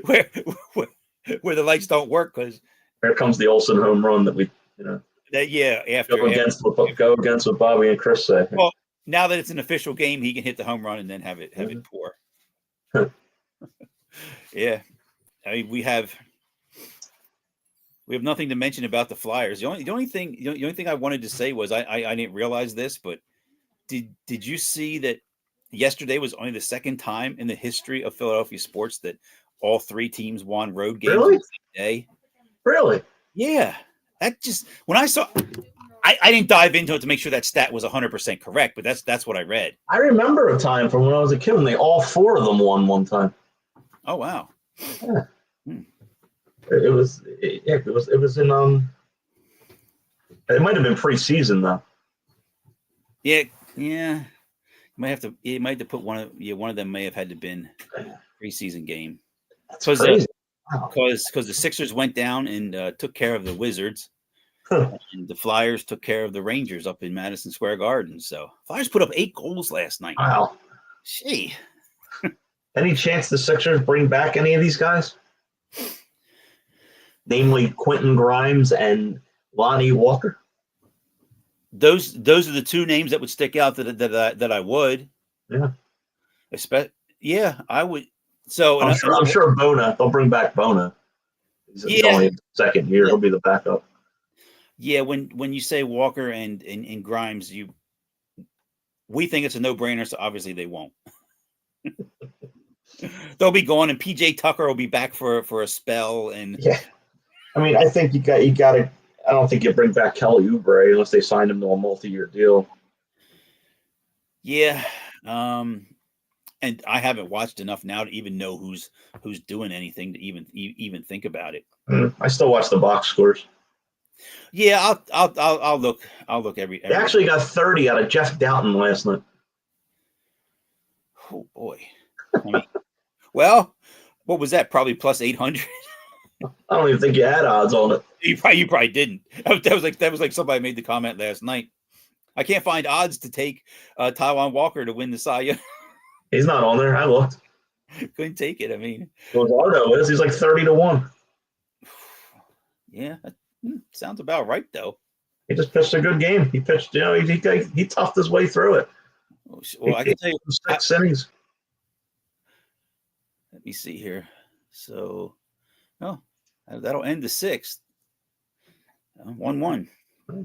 where the lights don't work because there comes the Olsen home run that we after go against what Bobby and Chris say. Well, now that it's an official game, he can hit the home run and then have it pour. Yeah, I mean we have nothing to mention about the Flyers. The only thing I wanted to say was I didn't realize this, but did you see that yesterday was only the second time in the history of Philadelphia sports that all three teams won road games really? on the same day? Really? Yeah. That just when I saw I didn't dive into it to make sure that stat was 100% correct, but that's what I read. I remember a time from when I was a kid when all four of them won one time. Oh wow. Yeah. It was in it might have been preseason though. Yeah. You might have to put one of them may have had to been preseason game. That's crazy. Because the Sixers went down and took care of the Wizards, and the Flyers took care of the Rangers up in Madison Square Garden. So Flyers put up 8 goals last night. Wow. Gee. Any chance the Sixers bring back any of these guys? Namely Quentin Grimes and Lonnie Walker? Those are the two names that would stick out that I would. Yeah. Yeah, I would. So I'm sure Bona. They'll bring back Bona. He's only second year. He'll be the backup. Yeah, when you say Walker and Grimes, we think it's a no-brainer. So obviously they won't. They'll be gone, and PJ Tucker will be back for a spell. And yeah, I mean, I think you got to. I don't think you bring back Kelly Oubre unless they signed him to a multi-year deal. Yeah. And I haven't watched enough now to even know who's doing anything to even think about it. I still watch the box scores. Yeah, I'll look every. They actually got 30 out of Jeff Doughton last night. Oh boy. I mean, well, what was that? Probably plus 800. I don't even think you had odds on it. You probably didn't. That was like somebody made the comment last night. I can't find odds to take Taiwan Walker to win the Cy Young. He's not on there. I looked. Couldn't take it. I mean, Luzardo is. He's like 30-1. Yeah, that sounds about right though. He just pitched a good game. He pitched. He toughed his way through it. Well, I can tell you 6 innings. Let me see here. So, that'll end the 6th. 1-1.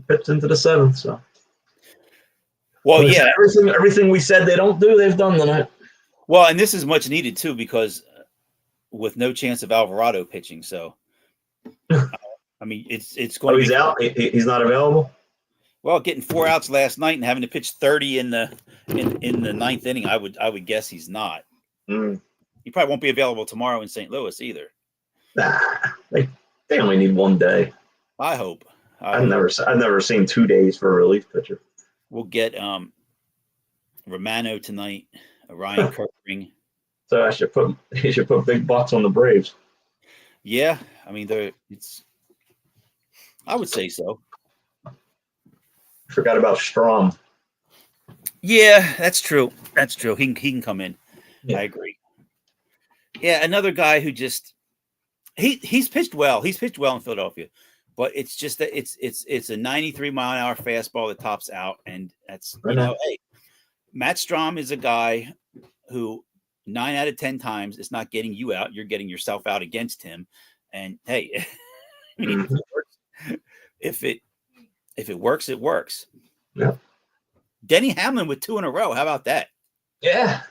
Pitched into the 7th. So. Well, yeah, everything we said they don't do, they've done tonight. Well, and this is much needed too because with no chance of Alvarado pitching, so I mean it's going. Oh, he's out. He's not available. Well, getting 4 outs last night and having to pitch 30 in the 9th inning, I would guess he's not. He probably won't be available tomorrow in St. Louis either. Nah, they only need 1 day. I hope. I've never seen 2 days for a relief pitcher. We'll get Romano tonight, Ryan Kerkering. So he should put big bucks on the Braves. Yeah, I mean I would say so. Forgot about Strom. Yeah, that's true. That's true. He can come in. Yeah. I agree. Yeah, another guy who just he's pitched well. He's pitched well in Philadelphia. But it's just that it's a 93-mile-an-hour fastball that tops out, and that's hey, Matt Strom is a guy who 9 out of 10 times it's not getting you out; you're getting yourself out against him. And hey, if it works, it works. Yeah. Denny Hamlin with 2 in a row. How about that? Yeah,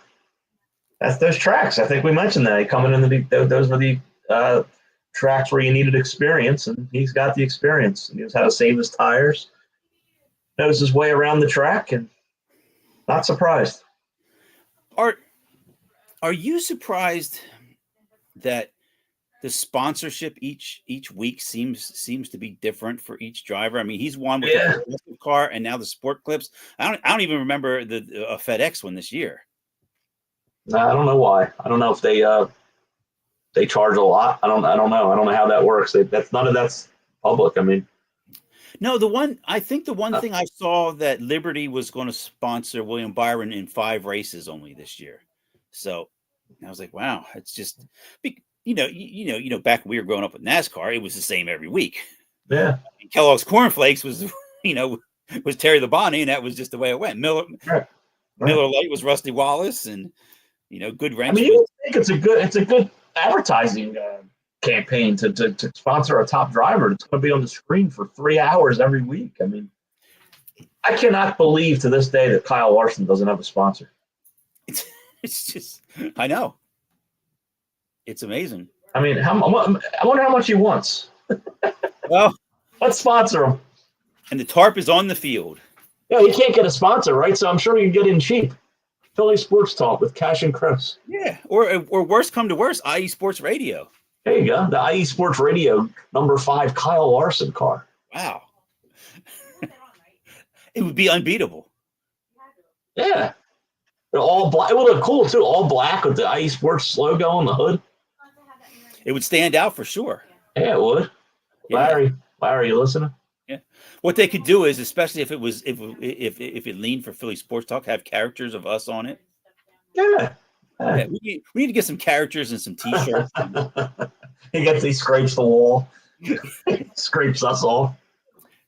that's those tracks. I think we mentioned that coming in those were the tracks where you needed experience, and he's got the experience. He knows how to save his tires. knows his way around the track, and not surprised. Are you surprised that the sponsorship each week seems to be different for each driver? I mean, he's won with the Progressive car and now the Sport Clips. I don't even remember the FedEx one this year. No, I don't know why. I don't know if they charge a lot. I don't know. I don't know how that works. None of that's public. I mean, no, the one thing I saw that Liberty was going to sponsor William Byron in 5 races only this year. So I was like, wow, it's just, back when we were growing up with NASCAR, it was the same every week. Yeah. Kellogg's Cornflakes was, was Terry Labonte, and that was just the way it went. Miller Lite was Rusty Wallace, and Good Wrench. I mean, you think it's a good advertising campaign to sponsor a top driver that's going to be on the screen for 3 hours every week. I mean, I cannot believe to this day that Kyle Larson doesn't have a sponsor. It's just, I know. It's amazing. I mean, I wonder how much he wants. Well, let's sponsor him. And the tarp is on the field. Yeah, he can't get a sponsor, right? So I'm sure he can get in cheap. Philly Sports Talk with Cash and Chris. Yeah, or worse come to worse, IE Sports Radio. There you go. The IE Sports Radio number 5 Kyle Larson car. Wow. It would be unbeatable. Yeah. They're all black. It would look cool too. All black with the IE Sports logo on the hood. It would stand out for sure. Yeah, it would. Yeah. Larry, you listening? Yeah. What they could do is, especially if it leaned for Philly Sports Talk, have characters of us on it. Yeah. Yeah, we need to get some characters and some T-shirts. He scrapes the wall. Scrapes us off.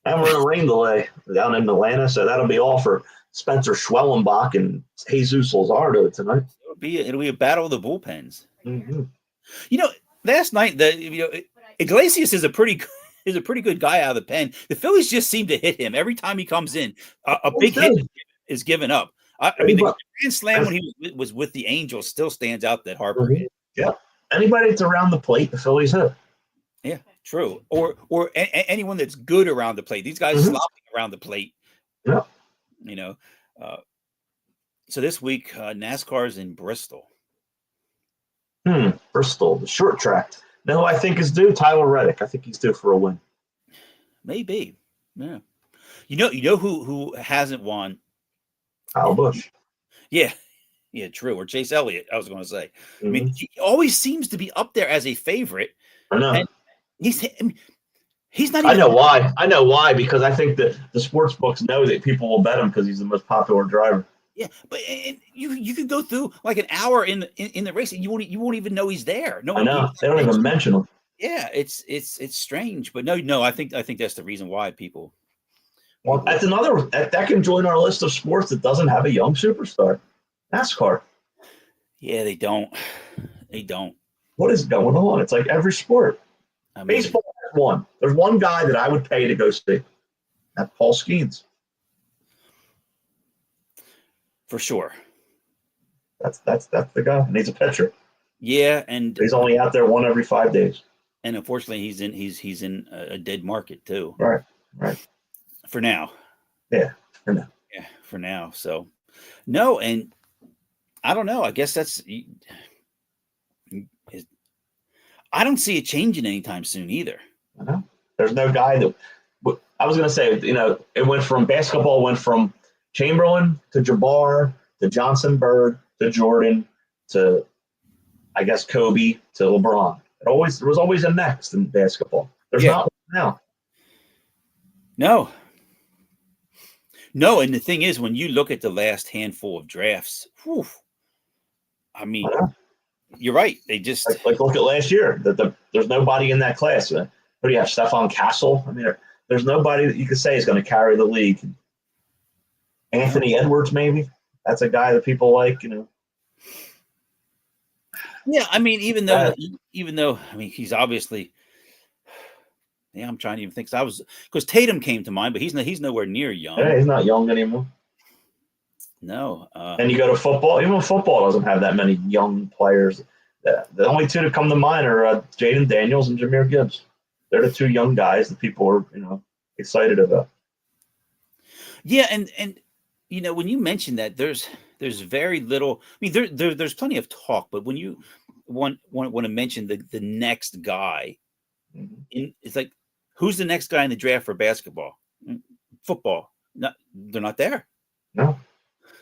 And we're in a rain delay down in Atlanta, so that'll be all for Spencer Schwellenbach and Jesus Luzardo tonight. It'll be a battle of the bullpens. Mm-hmm. Last night Iglesias is a pretty good guy out of the pen. The Phillies just seem to hit him every time he comes in. A big hit is given up. I mean, the grand slam when he was with the Angels still stands out that Harper hit. Yeah. Anybody that's around the plate, the Phillies hit. Yeah, true. Or anyone that's good around the plate. These guys slopping around the plate. Yeah. So this week, NASCAR's in Bristol. Bristol, the short track. Know who I think is due? Tyler Reddick. I think he's due for a win. Maybe. Yeah. You know who hasn't won? Kyle Busch. Yeah. Yeah, true. Or Chase Elliott, I was going to say. I mean, he always seems to be up there as a favorite. I know. And he's not even. I know why. Because I think that the sports books know that people will bet him because he's the most popular driver. Yeah, but you could go through like an hour in the race and you won't even know he's there. No, I know. They don't even mention him. Yeah, it's strange, but no, I think that's the reason why people. Well, that's another that can join our list of sports that doesn't have a young superstar. NASCAR. Yeah, they don't. What is going on? It's like every sport. I mean, baseball has one. There's one guy that I would pay to go see. That's Paul Skeens. For sure. That's the guy. And he's a pitcher. Yeah, and he's only out there one every 5 days. And unfortunately, he's in a dead market too. Right. For now. Yeah. For now. Yeah. For now. So, no, and I don't know. I guess I don't see it changing anytime soon either. I know. There's no guy that I was going to say. It went from Chamberlain to Jabbar to Johnson Bird to Jordan to, I guess, Kobe to LeBron. There was always a next in basketball. There's not now. No, and the thing is, when you look at the last handful of drafts, I mean, you're right. They just like look at last year. There's nobody in that class. What do you have? Stephon Castle. I mean, there's nobody that you could say is going to carry the league. Anthony Edwards, maybe. That's a guy that people like. Yeah, I mean, even though I mean he's obviously. Yeah, I'm trying to even think. Because Tatum came to mind, but he's nowhere near young. Yeah, he's not young anymore. No. And you go to football. Even football doesn't have that many young players. The only two that come to mind are Jaden Daniels and Jahmyr Gibbs. They're the two young guys that people are excited about. Yeah, and when you mention that, there's very little. I mean, there's plenty of talk, but when you want to mention the next guy, it's like, who's the next guy in the draft for basketball, football? They're not there. No,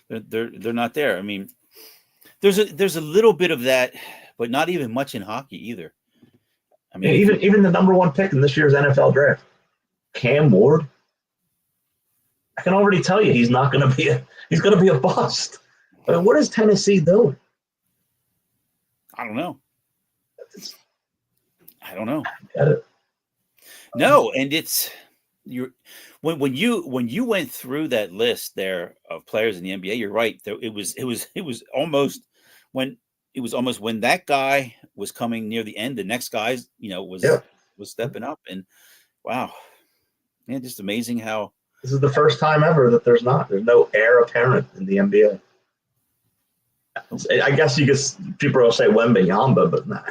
they're not there. I mean, there's a little bit of that, but not even much in hockey either. I mean, even the number one pick in this year's NFL draft, Cam Ward. I can already tell you he's going to be a bust. I mean, what is Tennessee doing? I don't know. Get it. No, and it's when you went through that list there of players in the NBA, you're right. It was almost when that guy was coming near the end, the next guys, was stepping up, and wow, man, just amazing how this is the first time ever that there's no heir apparent in the NBA. I guess people will say Wembanyama, but nah,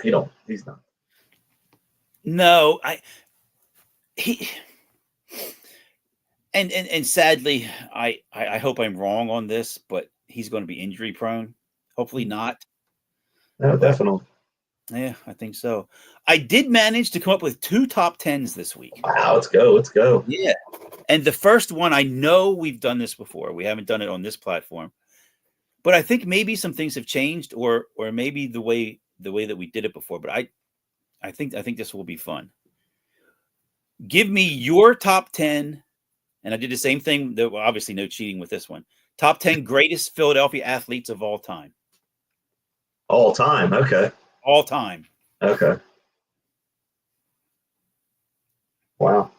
he's not. No, and sadly, I hope I'm wrong on this, but he's going to be injury prone. Hopefully not. No, definitely. Yeah, I think so. I did manage to come up with 2 top 10s this week. Wow, let's go. Yeah. And the first one, I know we've done this before. We haven't done it on this platform. But I think maybe some things have changed, or maybe the way that we did it before. But I think this will be fun. Give me your top 10, and I did the same thing. There were obviously no cheating with this one. Top 10 greatest Philadelphia athletes of all time. All time, okay. All time. Okay. Wow.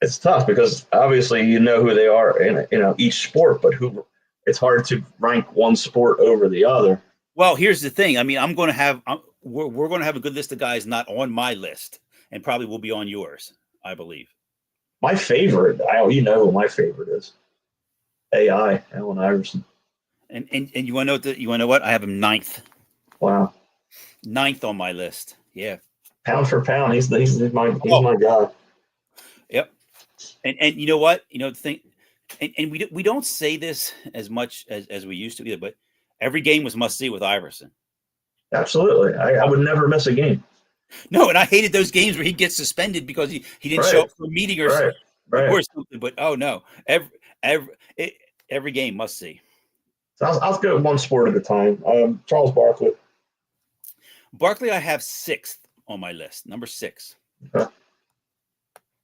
It's tough because obviously you know who they are in each sport, but it's hard to rank one sport over the other. Well, here's the thing. I mean, we're going to have a good list of guys not on my list, and probably will be on yours, I believe. My favorite, you know who my favorite is. AI, Allen Iverson. And you want to know what? I have him 9th. Wow. 9th on my list. Yeah. Pound for pound, he's my guy. Yep. And you know what? The thing, and we don't say this as much as we used to either, but every game was must see with Iverson. Absolutely. I would never miss a game. No, and I hated those games where he gets suspended because he didn't show up for a meeting or something. But oh no, every game must see. So I'll go one sport at a time. Charles Barkley. Barkley, I have 6th on my list, number 6. Okay.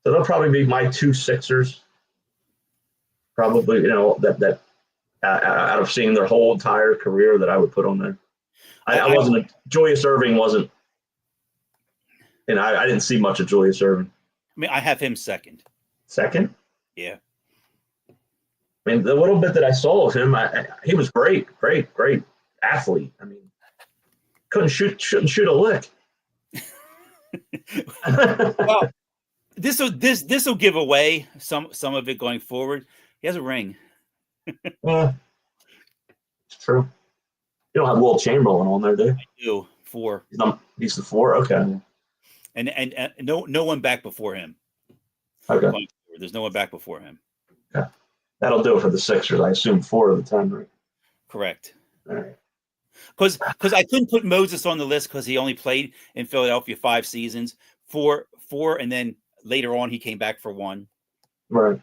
So they'll probably be my 2 Sixers. Probably, that out of seeing their whole entire career that I would put on there. Julius Erving wasn't. I didn't see much of Julius Erving. I mean, I have him 2nd. 2nd? Yeah. I mean, the little bit that I saw of him, he was great athlete. I mean, shouldn't shoot a lick. Well, this will give away some of it going forward. He has a ring. Yeah, it's true. You don't have Will Chamberlain on there, do you? I do. 4. He's the 4. Okay. And no one back before him. Okay. There's no one back before him. Okay. That'll do it for the Sixers. I assume 4 at the time, right? Correct. All right. Because I couldn't put Moses on the list because he only played in Philadelphia 5 seasons, 4, and then later on he came back for 1. Right.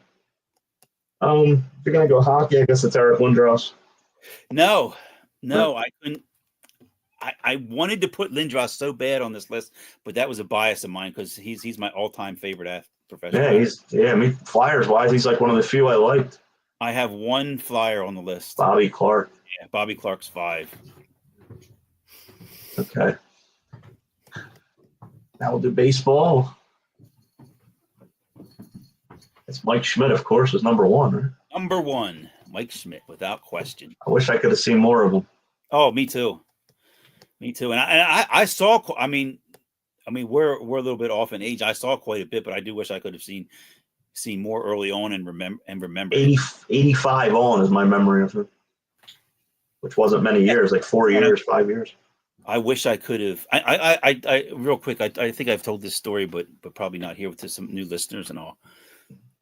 If you're gonna go hockey, I guess it's Eric Lindros. No, I couldn't. I wanted to put Lindros so bad on this list, but that was a bias of mine because he's my all-time favorite professional. Yeah, Flyers wise, he's like one of the few I liked. I have 1 Flyer on the list. Bobby Clark. Yeah, Bobby Clark's 5. Okay. Now we'll do baseball. It's Mike Schmidt, of course, is number 1, right? Number 1, Mike Schmidt, without question. I wish I could have seen more of him. Oh, me too. And I saw. I mean, we're a little bit off in age. I saw quite a bit, but I do wish I could have seen more early on and remember. 85 on is my memory of him, which wasn't many years, like 4 years, 5 years. I wish I could have. Real quick. I think I've told this story, but probably not here with some new listeners and all.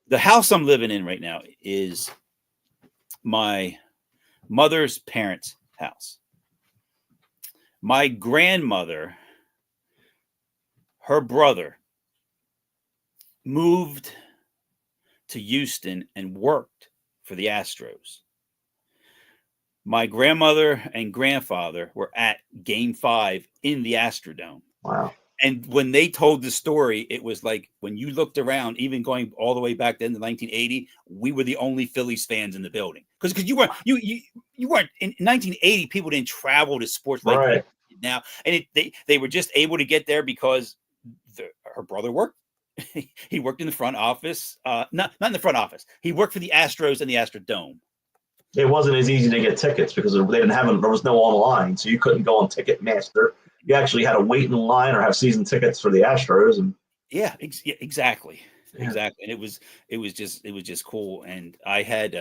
The house I'm living in right now is my mother's parents' house. My grandmother, her brother, moved to Houston and worked for the Astros. My grandmother and grandfather were at Game 5 in the Astrodome. Wow. And when they told the story, it was like when you looked around, even going all the way back then to 1980, we were the only Phillies fans in the building. Because you weren't in 1980. People didn't travel to sports like Right. now, and they were just able to get there because her brother worked. He worked in the front office, not in the front office. He worked for the Astros and the Astrodome. It wasn't as easy to get tickets because they didn't have them. There was no online, so you couldn't go on Ticketmaster. You actually had to wait in line or have season tickets for the Astros. And exactly. Yeah. Exactly. And it was just cool. And I had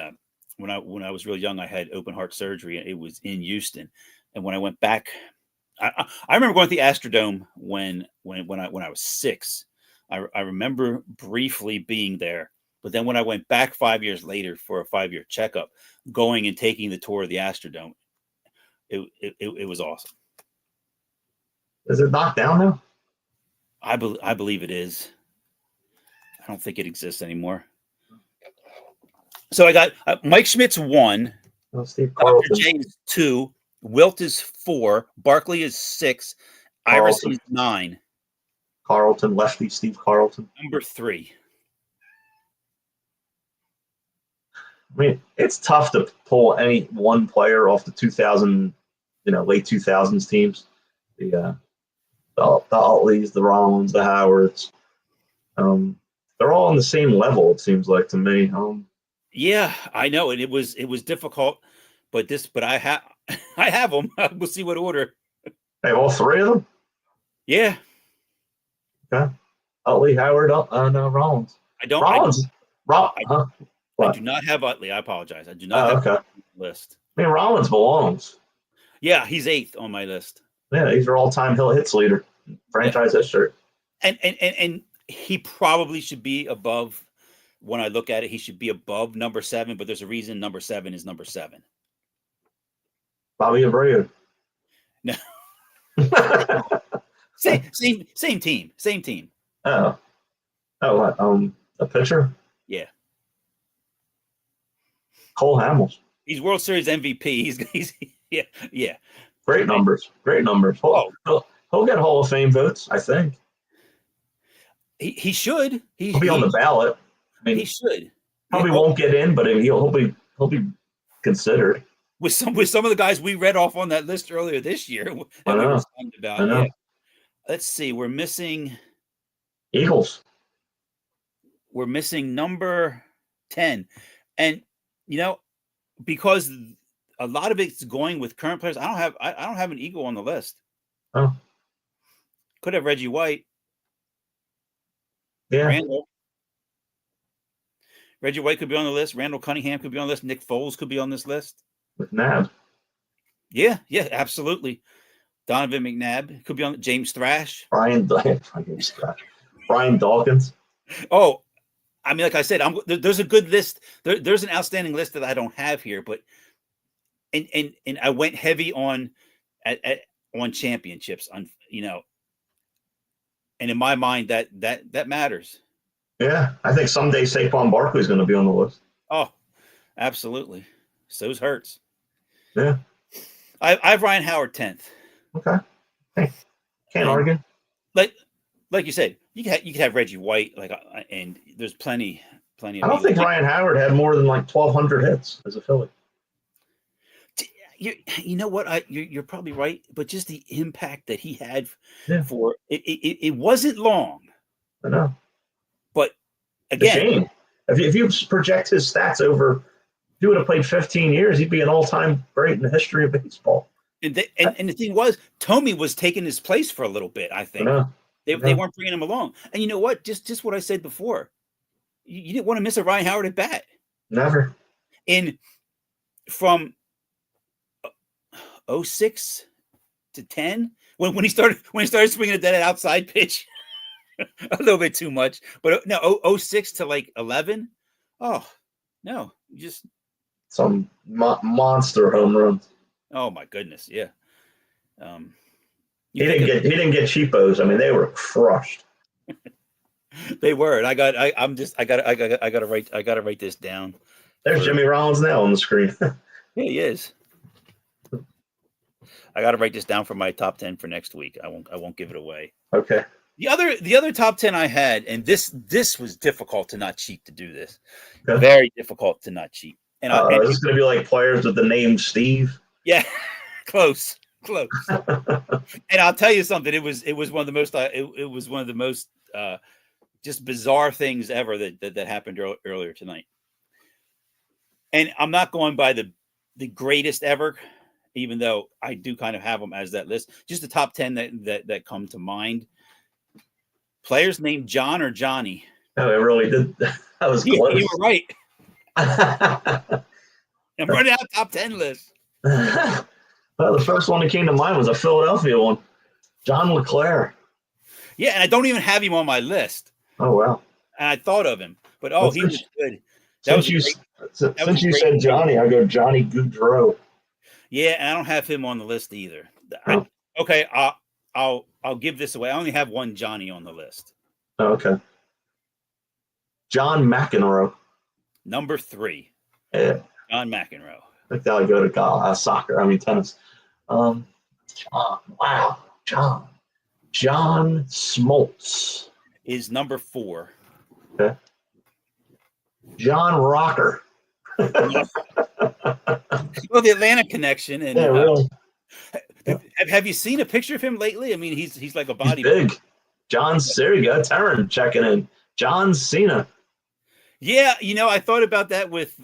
when I was real young, I had open heart surgery, and it was in Houston. And when I went back, I remember going to the Astrodome when I was 6. I remember briefly being there, but then when I went back 5 years later for a 5-year checkup, going and taking the tour of the Astrodome, it was awesome. Is it knocked down now? I believe it is. I don't think it exists anymore. So I got Mike Schmidt's 1, Oh, Steve Dr. Carlton. J is 2, Wilt is 4, Barkley is 6, Iverson is 9. Carlton, lefty Steve Carlton. Number 3. I mean, it's tough to pull any one player off the 2000, late 2000s teams. The Utleys, the Rollins, the Howards. They're all on the same level, it seems like to me. Yeah, I know, and it was difficult, but I have them. We'll see what order. Hey, all 3 of them? Yeah. Okay. Utley, Howard, Rollins. I don't. Rollins. I do not have Utley. I apologize. I do not have okay. list. I mean, Rollins belongs. Yeah, he's 8th on my list. Yeah, he's your all-time hits leader, franchise history. And he probably should be above. When I look at it, he should be above number 7. But there's a reason number 7 is number 7. Bobby Abreu. No. Same team. Oh, what? A pitcher? Yeah. Cole Hamels. He's World Series MVP. He's yeah. Great numbers. He'll get Hall of Fame votes, I think. He should. He'll be on the ballot. I mean, he should. Probably won't get in, but he'll be considered. With some of the guys we read off on that list earlier this year. I know. Yeah. Let's see. We're missing Eagles. We're missing number 10. And because a lot of it's going with current players, I don't have an Eagle on the list. Oh. Could have Reggie White. Yeah. Randall. Reggie White could be on the list. Randall Cunningham could be on the list. Nick Foles could be on this list. McNabb. Yeah, absolutely. Donovan McNabb could be on. James Thrash. Brian Dawkins. Oh, I mean, like I said, there's a good list. There's an outstanding list that I don't have here, but and I went heavy on championships, and in my mind that matters. Yeah, I think someday Saquon Barkley is going to be on the list. Oh, absolutely. So's Hurts. Yeah. I have Ryan Howard 10th. Okay. Hey, can't argue. Like you said, you could have Reggie White, and there's plenty of. I don't think Ryan Howard had more than 1,200 hits as a Philly. You know what? You're probably right, but just the impact that he had for it wasn't long. I know. But again, shame. If you project his stats over, if he would have played 15 years, he'd be an all-time great in the history of baseball. And the thing was, Tomey was taking his place for a little bit. I think they weren't bringing him along. And you know what? Just what I said before. You didn't want to miss a Ryan Howard at bat. Never. From 06 to 10 when he started swinging at that outside pitch. A little bit too much, but no, 06 to like 11. Oh no, just some monster home runs. Oh my goodness, yeah. He didn't get cheapos. I mean, they were crushed. They were, and I gotta write this down. There's Jimmy Rollins now on the screen. Yeah, he is. I gotta write this down for my top 10 for next week. I won't give it away. Okay. The other top 10 I had, and this was difficult to not cheat to do this. Okay. Very difficult to not cheat. And is this going to be like players with the name Steve? Yeah, close. And I'll tell you something. It was one of the most it was one of the most just bizarre things ever that happened earlier tonight. And I'm not going by the greatest ever, even though I do kind of have them as that list. Just the top 10 that come to mind. Players named John or Johnny. Oh, it really did. That was close. You were right. I'm running out top 10 list. Well, the first one that came to mind was a Philadelphia one. John LeClaire. Yeah, and I don't even have him on my list. Oh, wow. And I thought of him. But, he was good. Since you said Johnny, I go Johnny Gaudreau. Yeah, and I don't have him on the list either. Oh. Okay, I'll give this away. I only have one Johnny on the list. Oh, okay. John McEnroe. Number 3. Yeah. John McEnroe. I think that'll go to soccer. I mean, tennis. John. Wow. John Smoltz. Is number 4. Okay. John Rocker. Well, the Atlanta connection. And, yeah, really. Have you seen a picture of him lately? I mean, he's like a body. He's big. There you go. Taryn checking in. John Cena. Yeah, I thought about that with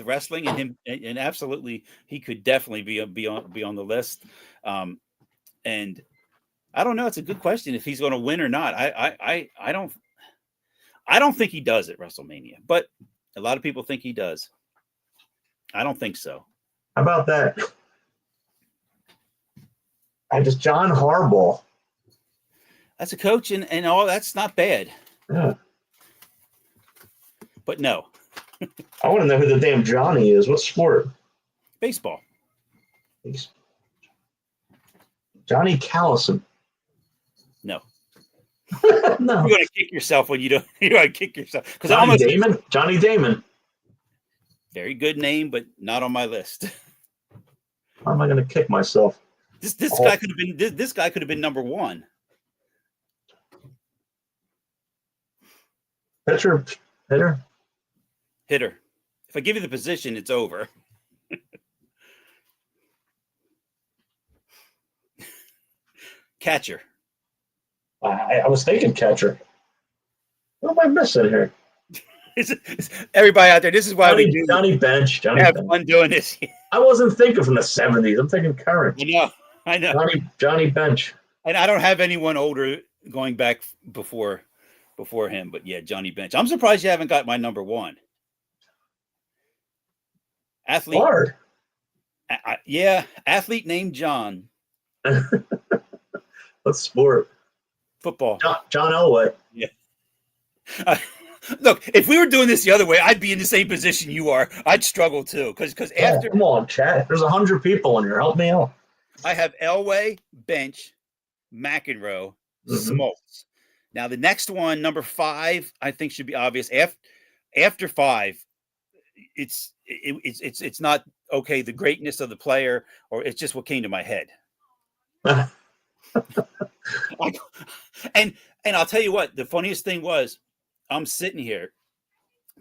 wrestling and him, and absolutely, he could definitely be on the list. And I don't know. It's a good question if he's going to win or not. I don't think he does at WrestleMania, but a lot of people think he does. I don't think so. How about that? John Harbaugh. That's a coach and all. That's not bad. Yeah. But no. I want to know who the damn Johnny is. What sport? Baseball. Johnny Callison. No. No. You're going to kick yourself when you don't. You're going to kick yourself. Johnny Damon. Very good name, but not on my list. How am I going to kick myself? This guy could have been. This guy could have been number 1. Hitter. If I give you the position, it's over. Catcher. I was thinking catcher. What am I missing here? Everybody out there, this is why we do Johnny Bench. Have fun doing this. I wasn't thinking from the 70s. I'm thinking current. I know. Johnny Bench. And I don't have anyone older going back before him, but yeah, Johnny Bench. I'm surprised you haven't got my number 1. Athlete. Hard. Athlete named John. What sport? Football. John Elway. Yeah. Look, if we were doing this the other way, I'd be in the same position you are. I'd struggle too, because after. Come on, chat. There's 100 people in here. Help me out. I have Elway, Bench, McEnroe, Smoltz. Now the next one, number 5, I think should be obvious. After 5, it's not okay. The greatness of the player, or it's just what came to my head. And I'll tell you what, the funniest thing was, I'm sitting here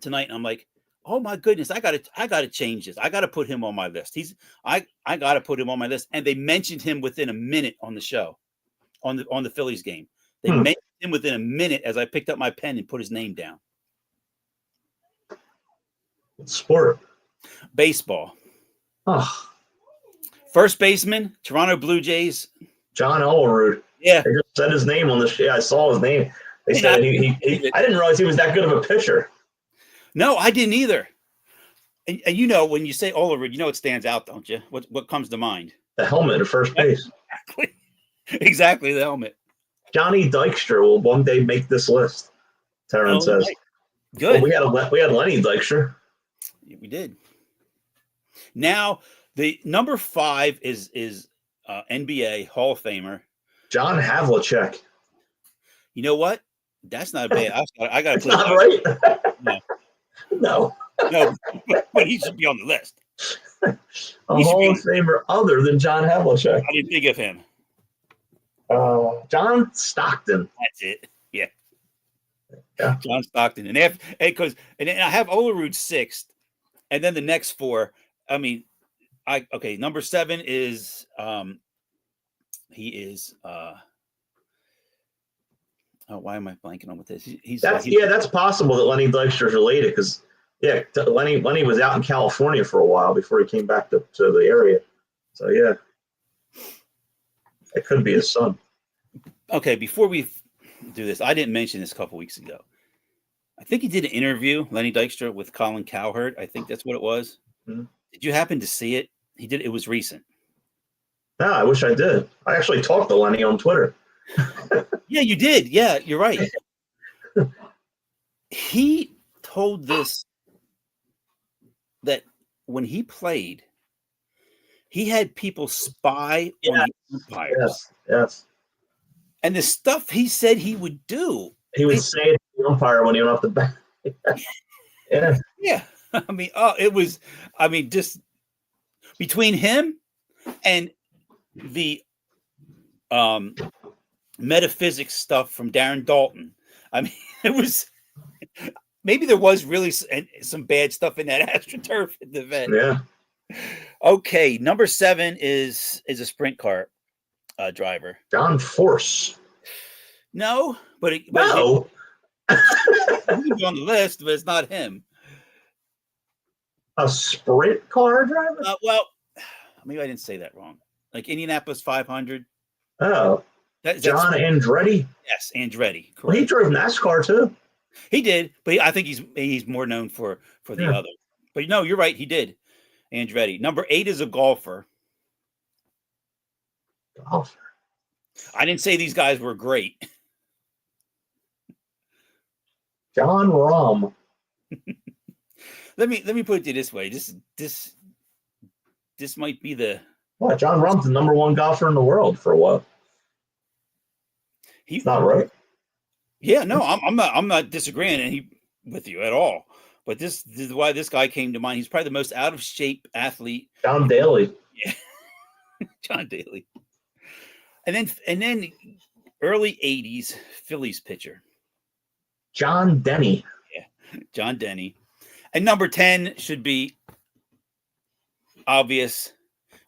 tonight and I'm like, oh my goodness, I gotta change this. I gotta put him on my list. I gotta put him on my list. And they mentioned him within a minute on the show, on the Phillies game. They mentioned him within a minute as I picked up my pen and put his name down. Sport. Baseball. Oh. First baseman, Toronto Blue Jays. John Olerud. Yeah. They just said his name on the show. I saw his name. They said I didn't realize he was that good of a pitcher. No, I didn't either. And when you say Olerud, it stands out, don't you? What comes to mind? The helmet at first base. Exactly, the helmet. Johnny Dykstra will one day make this list. Taryn says. Right. Good. Well, we had Lenny Dykstra. We did. Now the number 5 is NBA Hall of Famer John Havlicek. You know what? That's not bad. I got to put Not right. No. No, but he should be on the list. A Hall of Famer other than John Havlicek. I didn't think of him. John Stockton. That's it. Yeah. John Stockton, and then I have Olerud 6th, and then the next 4. I mean, number 7 is he is why am I blanking on with this? That's possible that Lenny Dykstra is related because Lenny was out in California for a while before he came back to the area. So yeah, it could be his son. Okay, before we do this, I didn't mention this a couple weeks ago. I think he did an interview, Lenny Dykstra, with Colin Cowherd. I think that's what it was. Mm-hmm. Did you happen to see it? He did. It was recent. No, I wish I did. I actually talked to Lenny on Twitter. Yeah, you did. Yeah, you're right. He told this that when he played, he had people spy on the umpires. Yes. And the stuff he said he would do. He would say it to the umpire when he went off the bat. Yeah. Yeah. Just between him and the metaphysics stuff from Darren Dalton. I mean, it was maybe there was really some bad stuff in that AstroTurf event. Yeah. Okay, number 7 is a sprint car driver. John Force. No, but he's on the list, but it's not him. A sprint car driver? Well, maybe I didn't say that wrong. Like Indianapolis 500. Oh. John Andretti? Yes, Andretti. Correct. Well, he drove NASCAR too. He did, but I think he's more known for the other. But no, you're right. He did. Andretti. Number 8 is a golfer. I didn't say these guys were great. John Rahm. Let me put it this way. This might be the what? John Rahm's the number 1 golfer in the world for a while. He's not right. Yeah, no, I'm not disagreeing with you at all. But this is why this guy came to mind. He's probably the most out of shape athlete. John Daly. Yeah. John Daly. And then early 80s Phillies pitcher. John Denny. Yeah, John Denny. And number 10 should be obvious.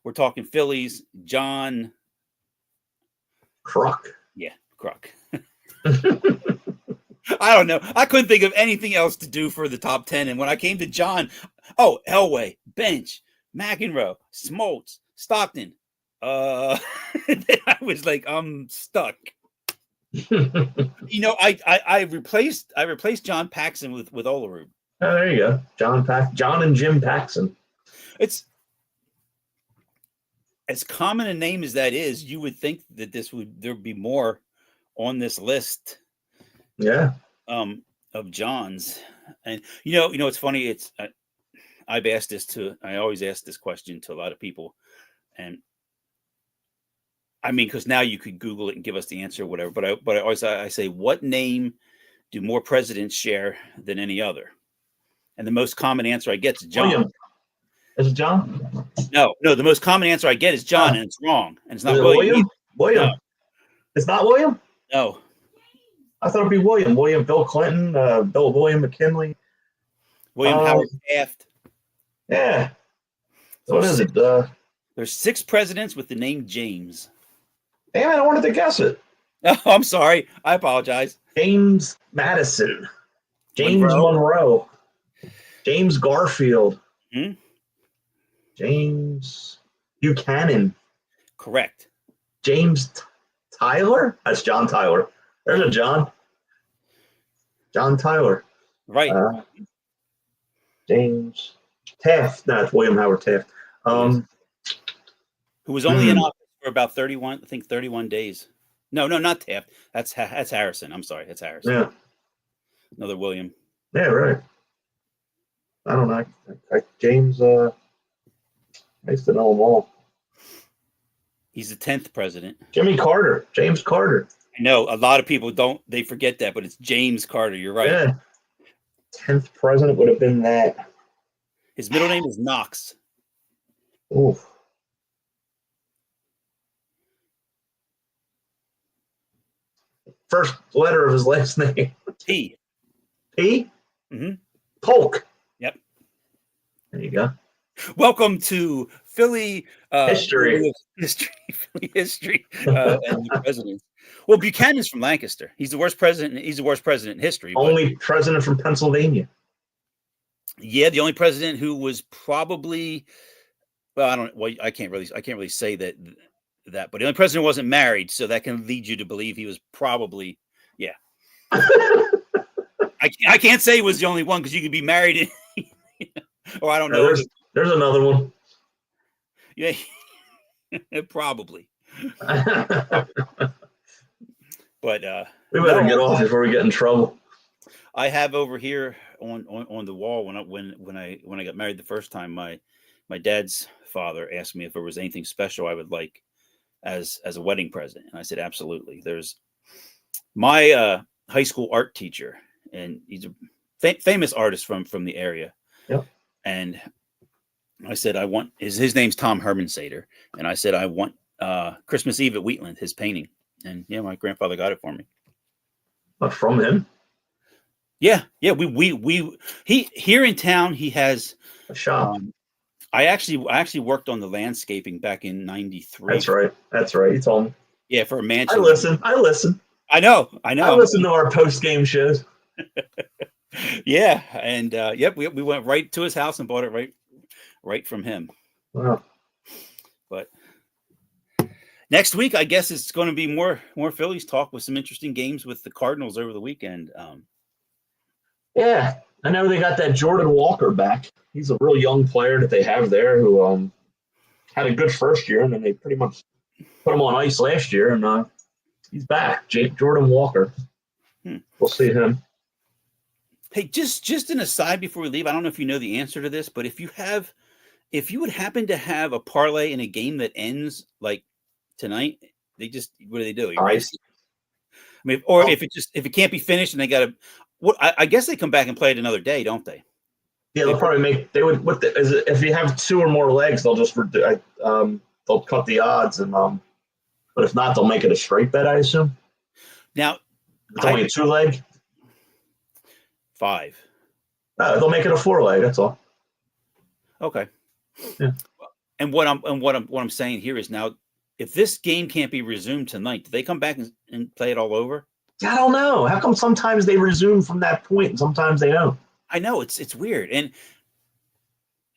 We're talking Phillies. John Kruk. Yeah, Kruk. I don't know. I couldn't think of anything else to do for the top 10. And when I came to John, Elway, Bench, McEnroe, Smoltz, Stockton. I was like, I'm stuck. I replaced John Paxson with Olerud. Oh, there you go. John and Jim Paxson. It's as common a name as that is, you would think that there'd be more on this list. Yeah. Of John's. And it's funny, I always ask this question to a lot of people. And I mean, because now you could Google it and give us the answer or whatever. But I always say, what name do more presidents share than any other? And the most common answer I get is John. William. Is it John? No. The most common answer I get is John, and it's wrong. And it's not William. William. No. It's not William? No. I thought it'd be William. Bill Clinton, William McKinley. William Howard Taft. Yeah. So what is it? There's 6 presidents with the name James. Damn it, I wanted to guess it. Oh, I'm sorry. I apologize. James Madison. James Monroe. James Garfield. Hmm? James Buchanan. Correct. James Tyler? That's John Tyler. There's a John. John Tyler. Right. James Taft. No, it's William Howard Taft. Who was only in office for about 31. I think 31 days. No, not Taft. That's Harrison. I'm sorry, that's Harrison. Yeah. Another William. Yeah, right. I don't know. James, I used to know them all. He's the 10th president. James Carter. I know a lot of people they forget that, but it's James Carter. You're right. Yeah. 10th president would have been that. His middle name is Knox. Ooh. First letter of his last name. P. P? Mm-hmm. Polk. Yep. There you go. Welcome to Philly history. Philly history, and the presidents. Well, Buchanan's from Lancaster. He's the worst president. He's the worst president in history. Only president from Pennsylvania. Yeah, the only president who was probably. Well, I can't really say that. But the only president who wasn't married, so that can lead you to believe he was probably. Yeah. I can't say he was the only one because you could be married. Or I don't know. There's another one. Yeah, probably. But we better get off before we get in trouble. I have over here on the wall when I got married the first time, my dad's father asked me if there was anything special I would like as a wedding present, and I said absolutely. There's my high school art teacher, and he's a famous artist from the area. Yep. And I said I want his name's Tom Hermansader, and I said I want Christmas Eve at Wheatland, his painting, and yeah, my grandfather got it for me. But from him? Yeah. He here in town he has a shop. I actually worked on the landscaping back in '93. That's right. You told me. Yeah, for a mansion. I listen. I know. I listen to our post-game shows. Yeah, and yep, we went right to his house and bought it right from him. Wow. But next week, I guess it's going to be more Phillies talk with some interesting games with the Cardinals over the weekend. Yeah, I know they got that Jordan Walker back. He's a real young player that they have there who had a good first year, and then they pretty much put him on ice last year, and he's back. Jordan Walker. We'll see him. Hey, just an aside before we leave, I don't know if you know the answer to this, but if you would happen to have a parlay in a game that ends like tonight, what do they do? Ice. I mean, or if it can't be finished and they got to, I guess they come back and play it another day, don't they? Yeah, they'll probably if you have two or more legs, they'll just they'll cut the odds, and but if not, they'll make it a straight bet, I assume. Now it's only a 2-leg. 5. They'll make it a 4-leg. That's all. Okay. Yeah. And what I'm saying here is now, if this game can't be resumed tonight, do they come back and play it all over? I don't know. How come sometimes they resume from that point and sometimes they don't? I know it's weird, and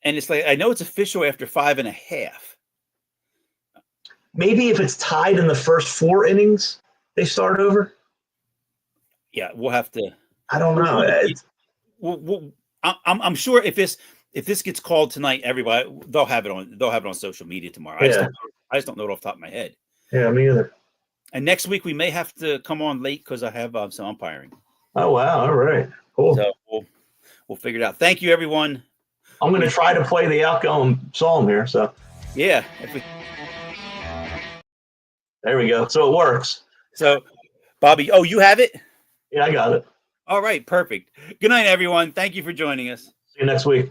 it's like I know it's official after 5.5. Maybe if it's tied in the first 4 innings, they start over. Yeah, we'll have to. I don't know. I'm sure if this gets called tonight, everybody they'll have it on social media tomorrow. Yeah. I just don't know it off the top of my head. Yeah, me either. And next week we may have to come on late because I have some umpiring. Oh wow! All right, cool. So we'll figure it out. Thank you, everyone. I'm going to try to play the outgoing psalm here. So yeah, there we go. So it works. So Bobby, oh, you have it? Yeah, I got it. All right, perfect. Good night, everyone. Thank you for joining us. See you next week.